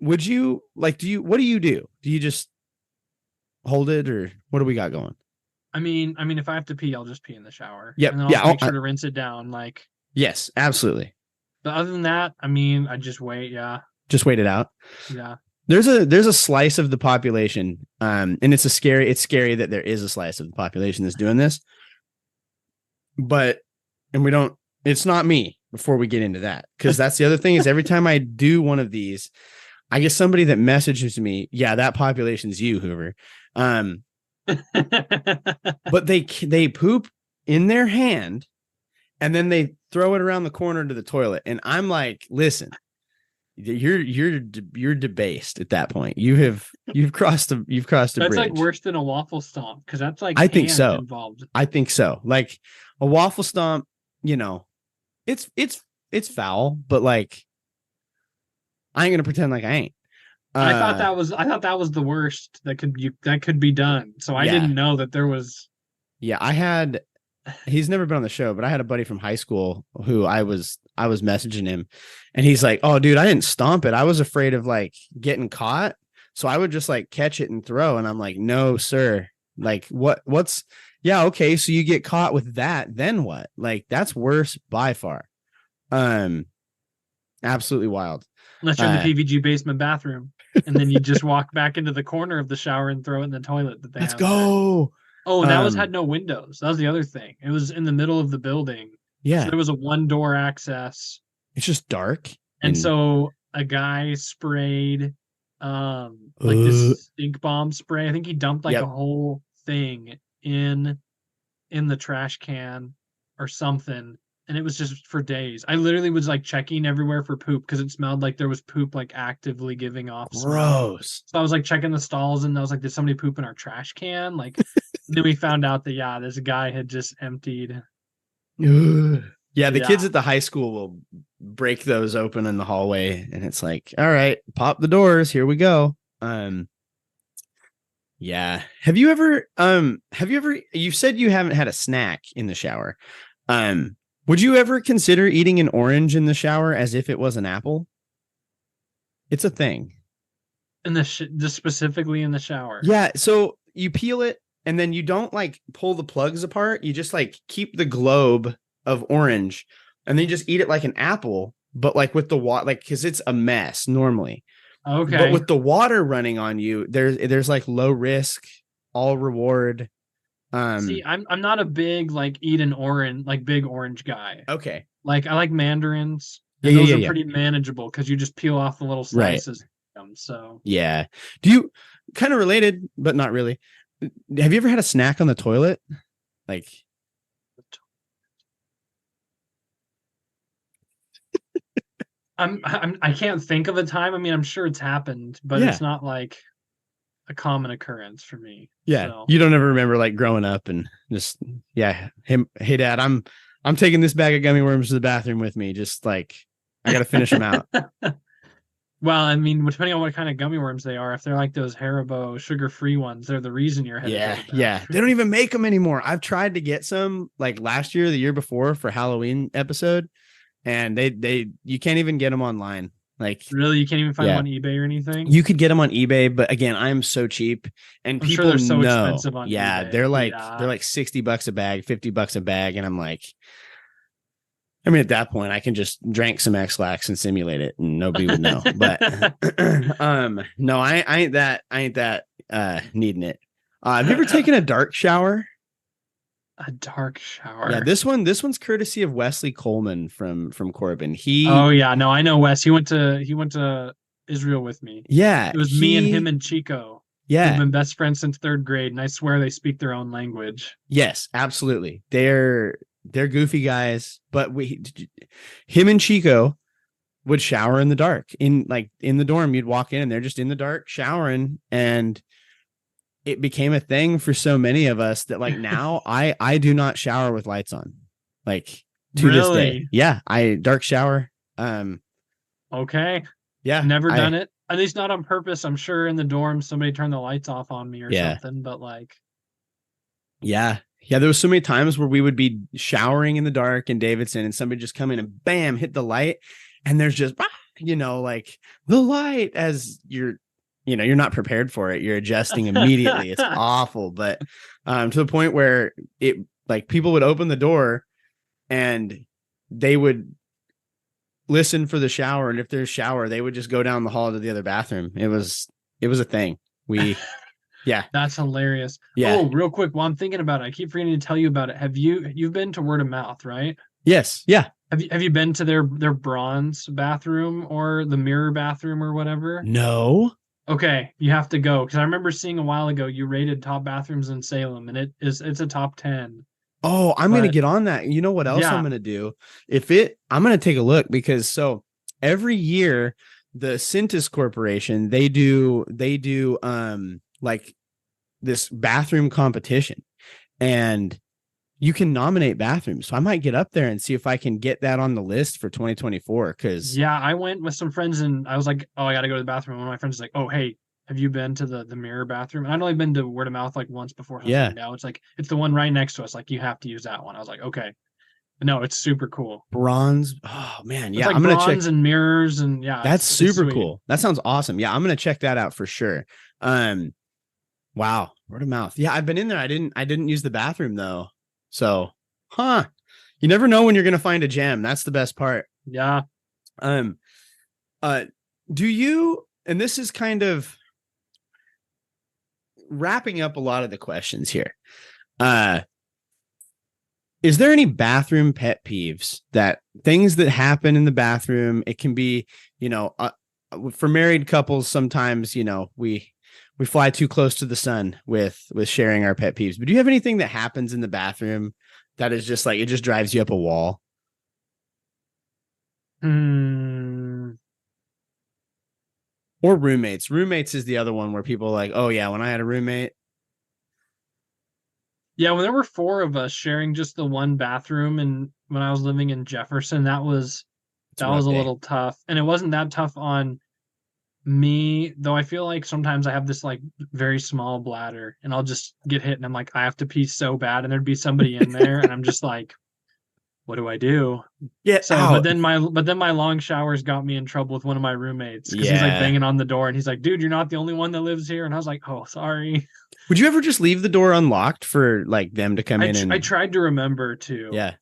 Speaker 1: would you what do you do? Do you just hold it, or what do we got going?
Speaker 2: I mean, if I have to pee, I'll just pee in the shower.
Speaker 1: Yep.
Speaker 2: And then I'll make sure to rinse it down. Like,
Speaker 1: yes, absolutely.
Speaker 2: But other than that, I mean, I just wait. Yeah.
Speaker 1: Just wait it out.
Speaker 2: Yeah.
Speaker 1: There's a slice of the population, and it's scary that there is a slice of the population that's doing this. But, and it's not me before we get into that, because that's the other thing is every time I do one of these, I get somebody that messages me, yeah, that population's you, Hoover. But they poop in their hand and then they throw it around the corner to the toilet. And I'm like, listen, you're debased at that point. You've crossed a bridge.
Speaker 2: That's like worse than a waffle stomp, because that's like
Speaker 1: I think so.
Speaker 2: Involved.
Speaker 1: I think so. Like a waffle stomp, you know, it's foul, but like I ain't gonna pretend like I ain't.
Speaker 2: I thought that was the worst that could be done. So I didn't know that there was.
Speaker 1: Yeah, he's never been on the show, but I had a buddy from high school who I was messaging him, and he's like, "Oh, dude, I didn't stomp it. I was afraid of like getting caught, so I would just like catch it and throw." And I'm like, "No, sir. Like, what's yeah, okay. So you get caught with that, then what? Like, that's worse by far. Absolutely wild.
Speaker 2: Unless you're in the PVG basement bathroom, and then you just walk back into the corner of the shower and throw it in the toilet that they
Speaker 1: Let's
Speaker 2: have
Speaker 1: go.
Speaker 2: There. Oh, and that had no windows. That was the other thing. It was in the middle of the building.
Speaker 1: Yeah.
Speaker 2: So there was a one door access.
Speaker 1: It's just dark.
Speaker 2: And so a guy sprayed this stink bomb spray. I think he dumped like a whole thing in the trash can or something. And it was just for days. I literally was like checking everywhere for poop because it smelled like there was poop like actively giving off smell.
Speaker 1: Gross.
Speaker 2: So I was like checking the stalls and I was like, did somebody poop in our trash can? Like, then we found out that, this guy had just emptied.
Speaker 1: Yeah, the kids at the high school will break those open in the hallway and it's like, all right, pop the doors. Here we go. Yeah. Have you ever, you said you haven't had a snack in the shower. Would you ever consider eating an orange in the shower as if it was an apple? It's a thing.
Speaker 2: In the just specifically in the shower.
Speaker 1: Yeah, so you peel it and then you don't like pull the plugs apart. You just like keep the globe of orange and then you just eat it like an apple, but like with the water, like because it's a mess normally.
Speaker 2: Okay.
Speaker 1: But with the water running on you, there's like low risk, all reward.
Speaker 2: See, I'm not a big like eat an orange, like big orange guy.
Speaker 1: Okay.
Speaker 2: Like I like mandarins.
Speaker 1: Yeah,
Speaker 2: And
Speaker 1: yeah,
Speaker 2: those
Speaker 1: yeah,
Speaker 2: are
Speaker 1: yeah.
Speaker 2: pretty manageable because you just peel off the little
Speaker 1: Right.
Speaker 2: slices. So
Speaker 1: Yeah. Do you kind of related, but not really? Have you ever had a snack on the toilet? Like,
Speaker 2: I can't think of a time. I mean, I'm sure it's happened, but
Speaker 1: Yeah.
Speaker 2: it's not like a common occurrence for me.
Speaker 1: yeah,
Speaker 2: So.
Speaker 1: you don't ever remember like growing up and just, yeah, hey dad, I'm taking this bag of gummy worms to the bathroom with me. Just like, I got to finish them out.
Speaker 2: Well, I mean, depending on what kind of gummy worms they are, if they're like those Haribo sugar-free ones, they're the reason you're headed
Speaker 1: Yeah,
Speaker 2: to the bathroom.
Speaker 1: yeah. They don't even make them anymore. I've tried to get some like last year, the year before for Halloween episode, and you can't even get them online. Like,
Speaker 2: Really, you can't even find
Speaker 1: Yeah.
Speaker 2: them on eBay or anything?
Speaker 1: you could get them on eBay, but again, I'm so cheap, and
Speaker 2: I'm sure
Speaker 1: people
Speaker 2: they're so
Speaker 1: know.
Speaker 2: expensive on
Speaker 1: Yeah,
Speaker 2: eBay.
Speaker 1: they're like
Speaker 2: Yeah.
Speaker 1: they're like $60 a bag, $50 a bag, and I'm like, I mean, at that point, I can just drink some X-Lax and simulate it, and nobody would know. But no, I ain't that needing it. Have you ever taken a dark shower?
Speaker 2: A dark shower.
Speaker 1: Yeah, this one's courtesy of Wesley Coleman from Corbin.
Speaker 2: Oh yeah, no, I know Wes. He went to Israel with me.
Speaker 1: Yeah,
Speaker 2: It was me and him and Chico.
Speaker 1: Yeah,
Speaker 2: We've been best friends since 3rd grade, and I swear they speak their own language.
Speaker 1: yes, absolutely. They're goofy guys, but him and Chico would shower in the dark in the dorm. You'd walk in and they're just in the dark showering, and it became a thing for so many of us that like now I do not shower with lights on, like to this day. Yeah, I dark shower.
Speaker 2: Okay.
Speaker 1: Yeah,
Speaker 2: Never done it. At least not on purpose. I'm sure in the dorm somebody turned the lights off on me or something, but like.
Speaker 1: Yeah. There was so many times where we would be showering in the dark in Davidson and somebody just come in and bam, hit the light. And there's just, like the light as you're not prepared for it. You're adjusting immediately. It's awful. But to the point where it like people would open the door and they would listen for the shower. And if there's shower, they would just go down the hall to the other bathroom. It was a thing. Yeah.
Speaker 2: That's hilarious.
Speaker 1: Yeah.
Speaker 2: Oh, real quick, while I'm thinking about it, I keep forgetting to tell you about it. You've been to Word of Mouth, right?
Speaker 1: Yes. Yeah.
Speaker 2: Have you been to their bronze bathroom or the mirror bathroom or whatever?
Speaker 1: No.
Speaker 2: Okay, you have to go because I remember seeing a while ago you rated top bathrooms in Salem, and it's a top 10.
Speaker 1: Oh, I'm going to get on that. You know what else I'm going to do? I'm going to take a look because so every year the Cintas Corporation, they do like this bathroom competition, and you can nominate bathrooms. So I might get up there and see if I can get that on the list for 2024. Cause
Speaker 2: yeah, I went with some friends and I was like, oh, I got to go to the bathroom. And one of my friends was like, oh, hey, have you been to the mirror bathroom? And I'd only been to Word of Mouth like once before.
Speaker 1: Yeah.
Speaker 2: Now it's like, it's the one right next to us. Like you have to use that one. I was like, okay. But no, it's super cool.
Speaker 1: Bronze. Oh man. Yeah.
Speaker 2: It's like
Speaker 1: I'm going to
Speaker 2: bronze
Speaker 1: check
Speaker 2: and mirrors. And yeah,
Speaker 1: that's super cool. That sounds awesome. Yeah. I'm going to check that out for sure. Wow. Word of Mouth. Yeah. I've been in there. I didn't use the bathroom though. So, you never know when you're going to find a gem. That's the best part.
Speaker 2: Yeah.
Speaker 1: Do you, and this is kind of wrapping up a lot of the questions here. Is there any bathroom pet peeves, that things that happen in the bathroom? It can be, for married couples, sometimes, we fly too close to the sun with sharing our pet peeves. But do you have anything that happens in the bathroom that is just like, it just drives you up a wall? Or roommates. Roommates is the other one where people are like, oh yeah, when I had a roommate.
Speaker 2: Yeah, when there were 4 of us sharing just the one bathroom, and when I was living in Jefferson, that was a little tough. And it wasn't that tough on me, though. I feel like sometimes I have this like very small bladder and I'll just get hit and I'm like, I have to pee so bad, and there'd be somebody in there and I'm just like, what do I do?
Speaker 1: Get
Speaker 2: So,
Speaker 1: out.
Speaker 2: but then my long showers got me in trouble with one of my roommates because he's like
Speaker 1: Yeah.
Speaker 2: banging on the door and he's like, dude, you're not the only one that lives here. And I was like, oh, sorry.
Speaker 1: Would you ever just leave the door unlocked for like them to come in and
Speaker 2: I tried to remember to,
Speaker 1: yeah.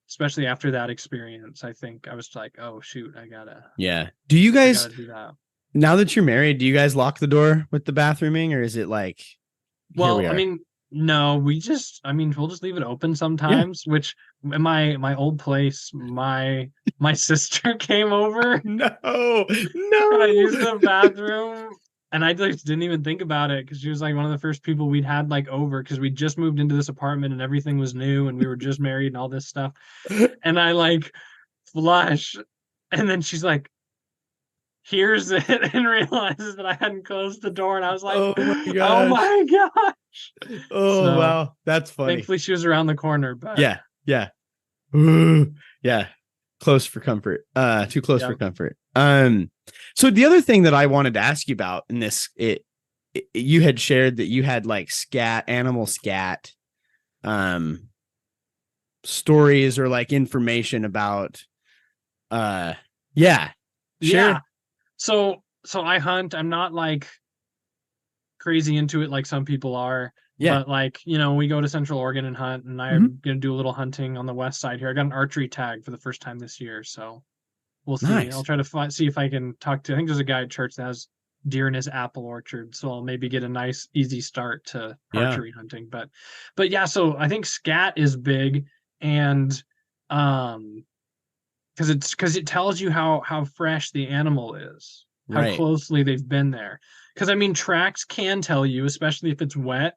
Speaker 2: especially after that experience. I think I was like, oh shoot, I gotta
Speaker 1: Do you guys,
Speaker 2: do that.
Speaker 1: now that you're married, do you guys lock the door with the bathrooming, or is it like,
Speaker 2: Well, I mean, no, we'll just leave it open sometimes, which in my old place, my sister came over
Speaker 1: no,
Speaker 2: and I used the bathroom and I just didn't even think about it because she was like one of the first people we'd had like over because we just moved into this apartment and everything was new and we were just married and all this stuff. And I like flush and then she's like, hears it and realizes that I hadn't closed the door and I was like,
Speaker 1: oh my
Speaker 2: oh my gosh.
Speaker 1: Oh
Speaker 2: So,
Speaker 1: wow, that's funny.
Speaker 2: Thankfully she was around the corner, but
Speaker 1: Yeah. Yeah. Close for comfort. Too close for comfort. So the other thing that I wanted to ask you about in this, you had shared that you had like animal scat stories or like information about Share.
Speaker 2: Yeah. So I hunt. I'm not like crazy into it like some people are.
Speaker 1: Yeah.
Speaker 2: But like, we go to Central Oregon and hunt, and I'm gonna do a little hunting on the west side here. I got an archery tag for the first time this year, so we'll see.
Speaker 1: Nice.
Speaker 2: I'll try to see if I can talk to. I think there's a guy at church that has deer in his apple orchard, so I'll maybe get a nice easy start to archery hunting. But yeah, so I think scat is big, and because it tells you how fresh the animal is, how closely they've been there. Because I mean, tracks can tell you, especially if it's wet.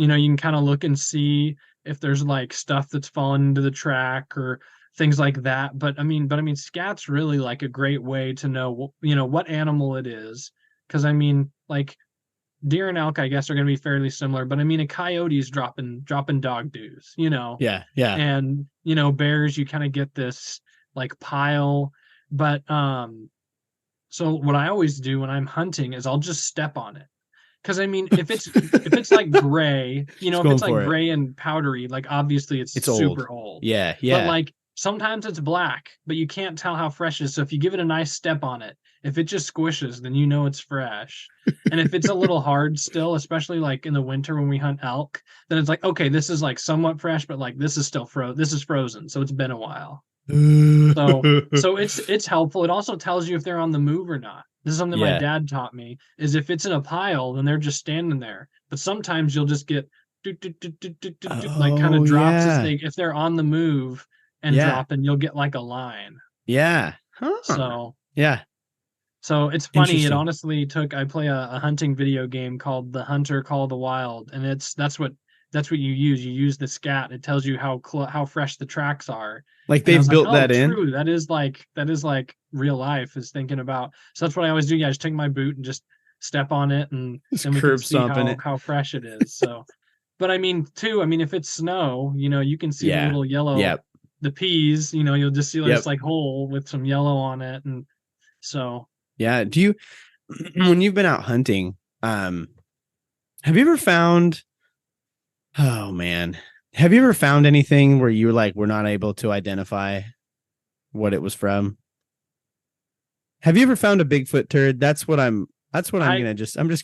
Speaker 2: You can kind of look and see if there's like stuff that's fallen into the track or things like that. But I mean, scat's really like a great way to know, what animal it is. Because I mean, like deer and elk, I guess, are going to be fairly similar. But I mean, a coyote's dropping dog dews,
Speaker 1: Yeah.
Speaker 2: And bears, you kind of get this like pile. But so what I always do when I'm hunting is I'll just step on it. Because I mean, if it's like gray, if it's like gray and powdery, like obviously it's super old.
Speaker 1: Yeah.
Speaker 2: But like sometimes it's black, but you can't tell how fresh it is. So if you give it a nice step on it, if it just squishes, then it's fresh. And if it's a little hard still, especially like in the winter when we hunt elk, then it's like, okay, this is like somewhat fresh, but like this is still this is frozen, so it's been a while. So it's helpful. It also tells you if they're on the move or not. This is something my dad taught me, is if it's in a pile, then they're just standing there. But sometimes you'll just get like kind of drops if they're on the move and dropping, you'll get like a line.
Speaker 1: Yeah.
Speaker 2: So
Speaker 1: yeah.
Speaker 2: So it's funny. It honestly I play a hunting video game called The Hunter Call of the Wild, and that's what you use. You use the scat. It tells you how fresh the tracks are.
Speaker 1: Like they've built that in.
Speaker 2: True. That is like real life is thinking about. So that's what I always do. Yeah, I just take my boot and just step on it and we can see how fresh it is. So, but I mean, if it's snow, you can see the little yellow, the peas. You'll just see this like hole with some yellow on it, and so.
Speaker 1: Yeah. Do you, when you've been out hunting, have you ever found? Oh man. Have you ever found anything where you were not able to identify what it was from? Have you ever found a Bigfoot turd? I'm just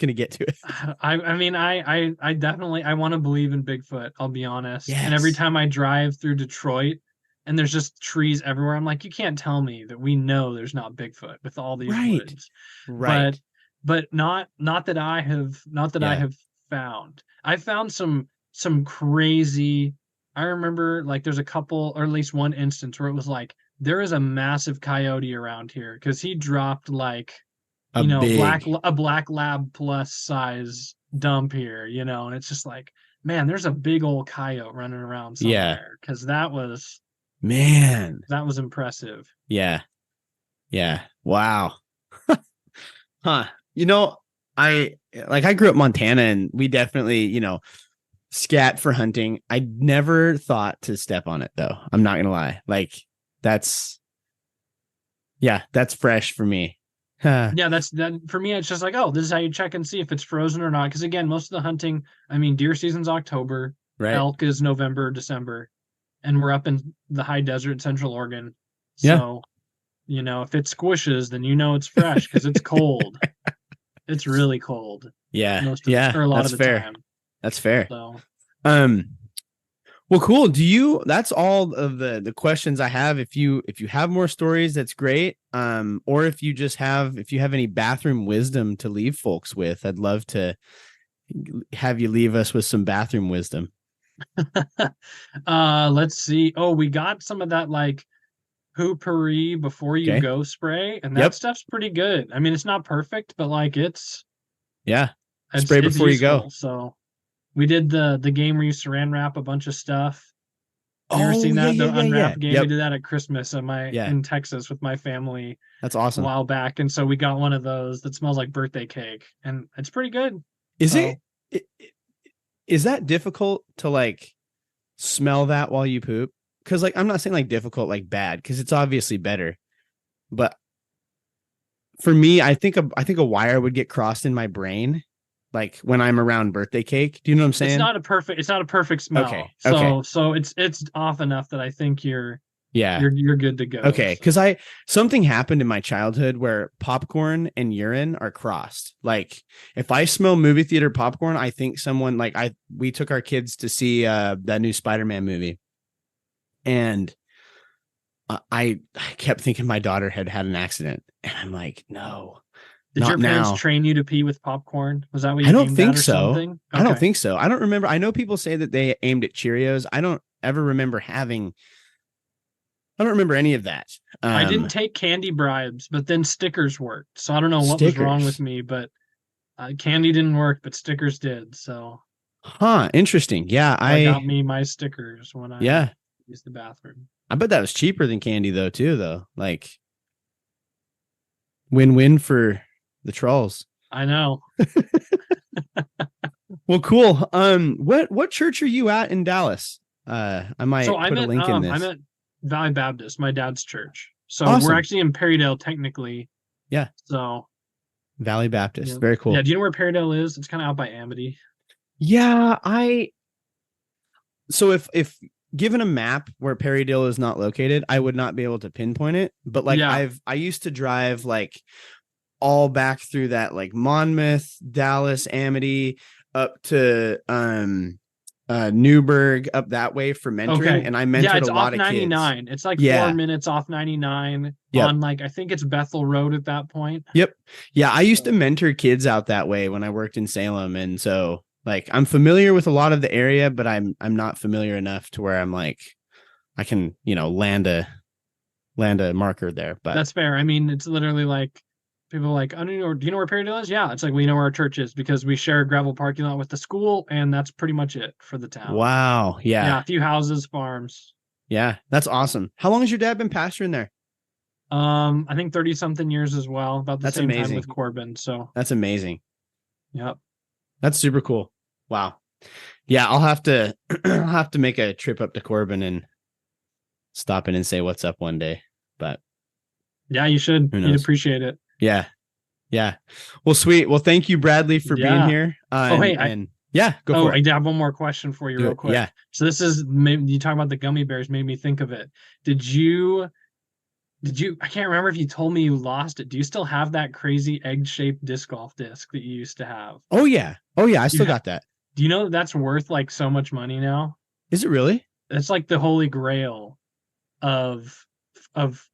Speaker 1: gonna get to it.
Speaker 2: I definitely want to believe in Bigfoot, I'll be honest. Yes. And every time I drive through Detroit and there's just trees everywhere, I'm like, you can't tell me that we know there's not Bigfoot with all these woods.
Speaker 1: Right.
Speaker 2: But not that I have I have found. I found some crazy. I remember like there's a couple, or at least one instance where it was like there is a massive coyote around here because he dropped like a black lab plus size dump here, and it's just like, man, there's a big old coyote running around somewhere because that was impressive.
Speaker 1: Yeah. Wow. Huh. I grew up in Montana and we definitely, scat for hunting. I never thought to step on it though. I'm not gonna lie. Like that's fresh for me.
Speaker 2: Yeah, that for me. It's just like, oh, this is how you check and see if it's frozen or not. Because again, most of the hunting, deer season's October, elk is November, December, and we're up in the high desert in Central Oregon.
Speaker 1: Yeah.
Speaker 2: So, if it squishes, then it's fresh because it's cold. It's really cold
Speaker 1: Yeah.
Speaker 2: most of or a lot
Speaker 1: That's
Speaker 2: of the
Speaker 1: fair.
Speaker 2: time.
Speaker 1: That's fair.
Speaker 2: So,
Speaker 1: well, cool. That's all of the questions I have. If you have more stories, that's great. Or if you have any bathroom wisdom to leave folks with, I'd love to have you leave us with some bathroom wisdom.
Speaker 2: let's see. Oh, we got some of that like poopery before you go spray, and that stuff's pretty good. I mean, it's not perfect, but like it's
Speaker 1: spray before you go.
Speaker 2: So we did the game where you saran wrap a bunch of stuff. You ever
Speaker 1: Oh,
Speaker 2: seen that?
Speaker 1: yeah,
Speaker 2: The unwrap game.
Speaker 1: Yep.
Speaker 2: We did that at Christmas in Texas with my family.
Speaker 1: That's awesome.
Speaker 2: A while back, and so we got one of those that smells like birthday cake, and it's pretty good.
Speaker 1: Is that difficult to like smell that while you poop? Because like I'm not saying like difficult like bad, because it's obviously better, but for me, I think a wire would get crossed in my brain like when I'm around birthday cake. Do you know what I'm saying?
Speaker 2: It's not a perfect smell.
Speaker 1: Okay.
Speaker 2: So it's off enough that I think you're good to go.
Speaker 1: Okay, because something happened in my childhood where popcorn and urine are crossed. Like if I smell movie theater popcorn, I think someone we took our kids to see that new Spider-Man movie, and I kept thinking my daughter had an accident, and I'm like, no.
Speaker 2: Did your parents train you to pee with popcorn? Was that what you
Speaker 1: I don't think so.
Speaker 2: Something? Okay.
Speaker 1: I don't think so. I don't remember. I know people say that they aimed at Cheerios. I don't ever remember having. I don't remember any of that.
Speaker 2: I didn't take candy bribes, but then stickers worked. So I don't know what was wrong with me, but candy didn't work, but stickers did. So,
Speaker 1: interesting. Yeah,
Speaker 2: I got me my stickers when I used the bathroom.
Speaker 1: I bet that was cheaper than candy though. Like win-win for the Trulls.
Speaker 2: I know.
Speaker 1: Well, cool. What church are you at in Dallas? I might put a link in this.
Speaker 2: I'm at Valley Baptist, my dad's church. So
Speaker 1: awesome.
Speaker 2: We're actually in Perrydale technically.
Speaker 1: Yeah.
Speaker 2: So
Speaker 1: Valley Baptist. Very cool.
Speaker 2: Yeah. Do you know where Perrydale is? It's kind of out by Amity.
Speaker 1: Yeah. So if given a map where Perrydale is not located, I would not be able to pinpoint it. But like I used to drive like all back through that like Monmouth, Dallas, Amity up to Newburgh, up that way for mentoring, and I mentored a lot of
Speaker 2: 99.
Speaker 1: kids.
Speaker 2: It's like 4 minutes off 99 on like I think it's Bethel Road at that point.
Speaker 1: Yep. Yeah, I used to mentor kids out that way when I worked in Salem, and so like I'm familiar with a lot of the area, but I'm not familiar enough to where I'm like I can land a marker there. But
Speaker 2: that's fair. I mean, it's literally like people are like, do you know where Perrydale is? Yeah, it's like we know where our church is because we share a gravel parking lot with the school, and that's pretty much it for the town.
Speaker 1: Wow. Yeah.
Speaker 2: A few houses, farms.
Speaker 1: Yeah, that's awesome. How long has your dad been pastoring there?
Speaker 2: I think 30-something years as well. About the same time with Corbin. So
Speaker 1: that's amazing.
Speaker 2: Yep.
Speaker 1: That's super cool. Wow. Yeah, I'll have to make a trip up to Corbin and stop in and say what's up one day. But
Speaker 2: yeah, you should. You'd appreciate it.
Speaker 1: Yeah. Yeah. Well, sweet. Well, thank you, Bradley, for being here.
Speaker 2: Go for it.
Speaker 1: I
Speaker 2: have one more question for you real quick.
Speaker 1: Yeah.
Speaker 2: So this is maybe you talk about the gummy bears made me think of it. Did you I can't remember if you told me you lost it. Do you still have that crazy egg-shaped disc golf disc that you used to have?
Speaker 1: Oh yeah. I still got that.
Speaker 2: Do you know that's worth like so much money now?
Speaker 1: Is it really?
Speaker 2: It's like the holy grail of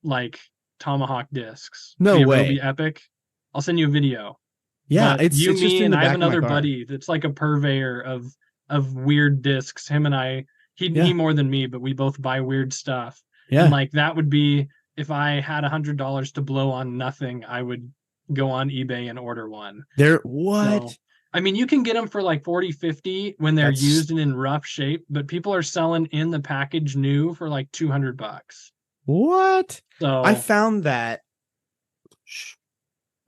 Speaker 2: like tomahawk discs.
Speaker 1: No way.
Speaker 2: It'll be epic. I'll send you a video.
Speaker 1: Yeah,
Speaker 2: but
Speaker 1: it's
Speaker 2: you,
Speaker 1: it's
Speaker 2: me,
Speaker 1: just in
Speaker 2: and
Speaker 1: the
Speaker 2: I
Speaker 1: back
Speaker 2: have
Speaker 1: of my
Speaker 2: another
Speaker 1: car.
Speaker 2: buddy that's like a purveyor of weird discs. Him and I, he more than me, but we both buy weird stuff.
Speaker 1: Yeah,
Speaker 2: and like that would be if I had $100 to blow on nothing, I would go on eBay and order one.
Speaker 1: What?
Speaker 2: So, I mean, you can get them for like 40, 50 when they're used and in rough shape, but people are selling in the package new for like $200.
Speaker 1: What?
Speaker 2: So
Speaker 1: I found that.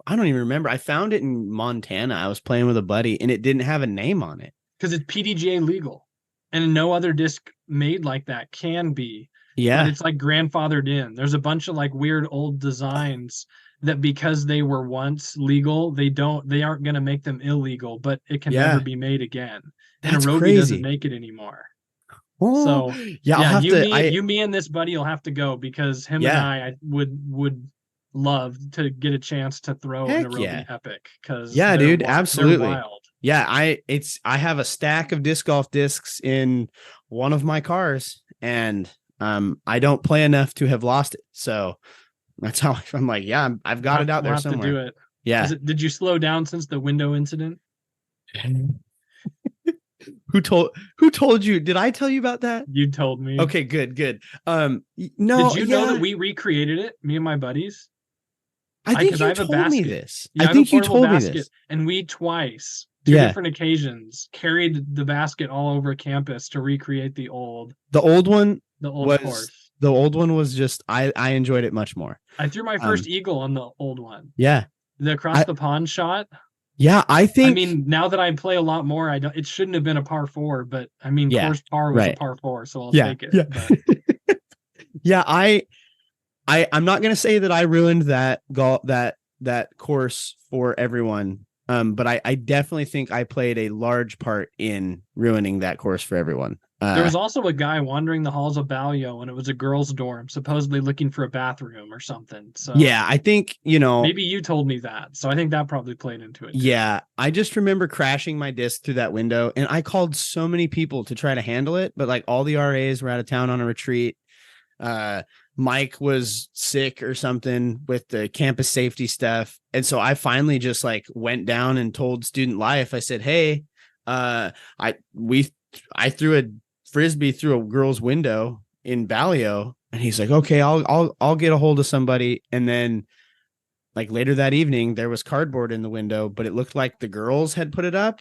Speaker 1: I don't even remember. I found it in Montana. I was playing with a buddy, and it didn't have a name on it
Speaker 2: because it's PDGA legal, and no other disc made like that can be.
Speaker 1: Yeah,
Speaker 2: but it's like grandfathered in. There's a bunch of like weird old designs that because they were once legal, they aren't going to make them illegal, but it can never be made again.
Speaker 1: That's
Speaker 2: and Arobi
Speaker 1: crazy.
Speaker 2: doesn't make it anymore. So
Speaker 1: yeah, I'll have to.
Speaker 2: you, me, and this buddy will have to go because him and I would love to get a chance to throw an
Speaker 1: Heck
Speaker 2: aerobic epic because
Speaker 1: yeah, dude,
Speaker 2: they're
Speaker 1: absolutely.
Speaker 2: wild.
Speaker 1: Yeah, I have a stack of disc golf discs in one of my cars, and I don't play enough to have lost it. So that's how I'm like, yeah, I've got it out there somewhere.
Speaker 2: To do it.
Speaker 1: Yeah.
Speaker 2: Did you slow down since the window incident?
Speaker 1: Who told you? Did I tell you about that?
Speaker 2: You told me.
Speaker 1: Okay, good. No.
Speaker 2: Did you know that we recreated it, me and my buddies?
Speaker 1: I think you told me this. I think you told me this.
Speaker 2: And we twice, two different occasions, carried the basket all over campus to recreate the old one. The old course.
Speaker 1: The old one was just I enjoyed it much more.
Speaker 2: I threw my first eagle on the old one.
Speaker 1: Yeah.
Speaker 2: The across the pond shot.
Speaker 1: Yeah, I
Speaker 2: mean, now that I play a lot more, it shouldn't have been a par 4, but I mean, course par was a par 4, so I'll take it.
Speaker 1: Yeah. Yeah, I'm not gonna say that I ruined that course for everyone. But I definitely think I played a large part in ruining that course for everyone.
Speaker 2: There was also a guy wandering the halls of Balliol, and it was a girls' dorm, supposedly looking for a bathroom or something. So
Speaker 1: yeah, I think,
Speaker 2: maybe you told me that. So I think that probably played into it.
Speaker 1: Yeah, I just remember crashing my disc through that window, and I called so many people to try to handle it, but like all the RAs were out of town on a retreat. Mike was sick or something with the campus safety stuff. And so I finally just like went down and told Student Life, I said, hey, I threw a Frisbee through a girl's window in Balliol. And he's like, okay, I'll get a hold of somebody. And then like later that evening, there was cardboard in the window, but it looked like the girls had put it up.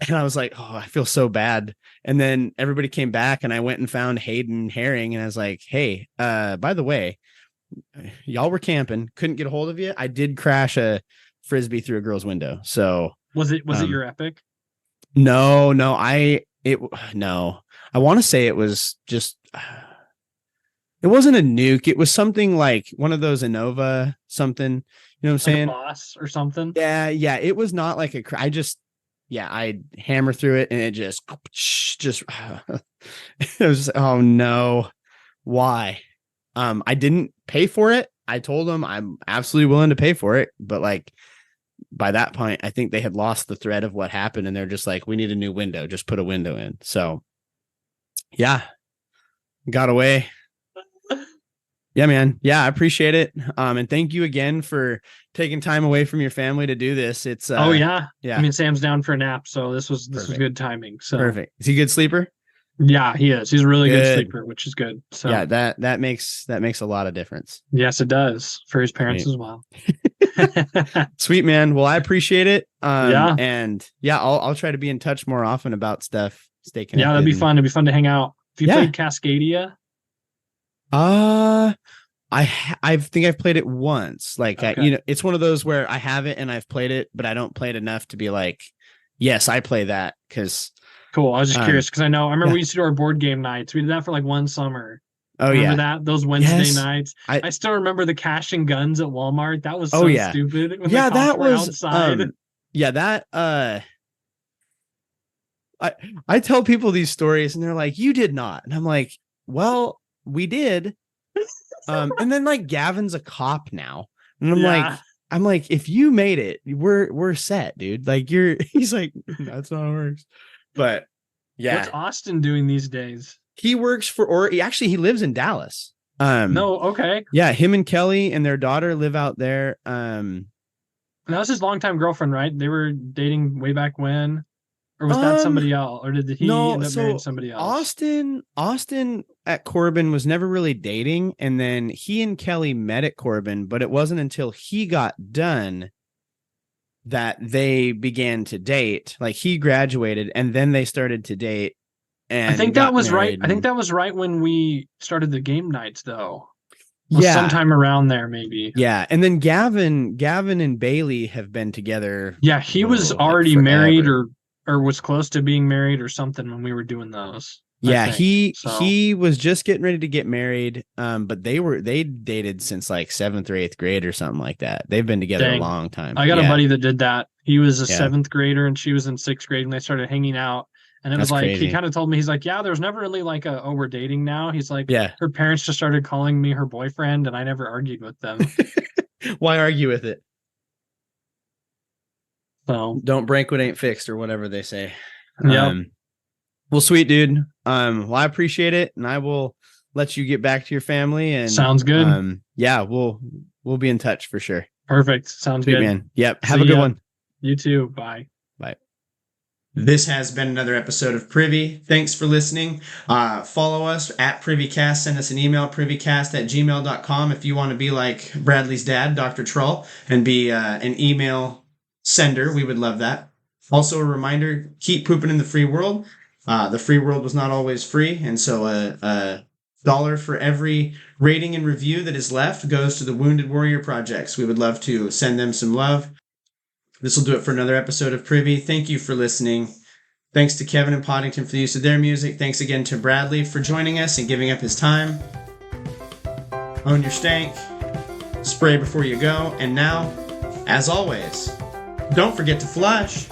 Speaker 1: And I was like, oh, I feel so bad. And then everybody came back and I went and found Hayden Herring. And I was like, hey, by the way, y'all were camping, couldn't get a hold of you. I did crash a Frisbee through a girl's window. So
Speaker 2: was it your epic?
Speaker 1: No. I want to say it was just, it wasn't a nuke. It was something like one of those Innova something, you know what I'm saying?
Speaker 2: A boss or something.
Speaker 1: Yeah. It was not like I hammer through it and it just it was, oh no, why? I didn't pay for it. I told them I'm absolutely willing to pay for it, but like by that point, I think they had lost the thread of what happened, and they're just like, we need a new window. Just put a window in. So yeah, got away. Yeah, man. Yeah, I appreciate it. And thank you again for taking time away from your family to do this. It's
Speaker 2: yeah. I mean, Sam's down for a nap, so this was good timing. So
Speaker 1: perfect. Is he a good sleeper?
Speaker 2: Yeah, he is. He's a really good sleeper, which is good. So
Speaker 1: yeah, that makes a lot of difference.
Speaker 2: Yes, it does for his parents as well.
Speaker 1: Sweet, man. Well, I appreciate it.
Speaker 2: Yeah.
Speaker 1: And yeah, I'll try to be in touch more often about stuff. Stay connected.
Speaker 2: Yeah, that'd be fun. It'd be fun to hang out. If you played Cascadia.
Speaker 1: I think I've played it once. Like, okay. It's one of those where I have it and I've played it, but I don't play it enough to be like, yes, I play that. Cause
Speaker 2: cool. I was just curious. Cause I remember we used to do our board game nights. We did that for like one summer.
Speaker 1: Oh,
Speaker 2: remember that? Those Wednesday nights. I still remember the cashing guns at Walmart. That was so stupid.
Speaker 1: Yeah, that was outside. I tell people these stories and they're like, you did not. And I'm like, well, we did. And then like Gavin's a cop now. And I'm like, if you made it, we're set, dude. Like he's like, that's not how it works. But yeah.
Speaker 2: What's Austin doing these days?
Speaker 1: He works for he lives in Dallas.
Speaker 2: No, okay.
Speaker 1: Yeah, him and Kelly and their daughter live out there.
Speaker 2: And that was his longtime girlfriend, right? They were dating way back when. Or was that somebody else? Or did he end up marrying somebody else?
Speaker 1: Austin at Corbin was never really dating. And then he and Kelly met at Corbin, but it wasn't until he got done that they began to date. Like he graduated and then they started to date. And
Speaker 2: I think that was right. I think that was right when we started the game nights, though. Sometime around there, maybe.
Speaker 1: Yeah, and then Gavin and Bailey have been together.
Speaker 2: Yeah, he was already married or was close to being married or something when we were doing those.
Speaker 1: Yeah, he was just getting ready to get married. But they dated since like 7th or 8th grade or something like that. They've been together a long time.
Speaker 2: I got a buddy that did that. He was a 7th grader and she was in 6th grade and they started hanging out. And it
Speaker 1: That's
Speaker 2: was like,
Speaker 1: crazy.
Speaker 2: he kind of told me, he's like, yeah, there's never really like a, oh, we're dating now. He's like,
Speaker 1: Yeah.
Speaker 2: her parents just started calling me her boyfriend, and I never argued with them.
Speaker 1: Why argue with it?
Speaker 2: So,
Speaker 1: Don't break what ain't fixed, or whatever they say.
Speaker 2: yeah.
Speaker 1: Well, sweet dude. Well, I appreciate it, and I will let you get back to your family. And
Speaker 2: Sounds good.
Speaker 1: Yeah, we'll be in touch for sure.
Speaker 2: Perfect. Sounds
Speaker 1: Sweet
Speaker 2: good.
Speaker 1: man. Yep. Have
Speaker 2: See
Speaker 1: a good
Speaker 2: ya.
Speaker 1: one.
Speaker 2: You too. Bye.
Speaker 1: Bye.
Speaker 3: This has been another episode of Privy. Thanks for listening. Follow us at Privycast. Send us an email, privycast@gmail.com, if you want to be like Bradley's dad, Dr. Trull, and be an email sender. We would love that. Also, a reminder, keep pooping in the free world. The free world was not always free, and so a $1 for every rating and review that is left goes to the Wounded Warrior Projects. We would love to send them some love. This will do it for another episode of Privy. Thank you for listening. Thanks to Kevin and Poddington for the use of their music. Thanks again to Bradley for joining us and giving up his time. Own your stank. Spray before you go. And now, as always, don't forget to flush.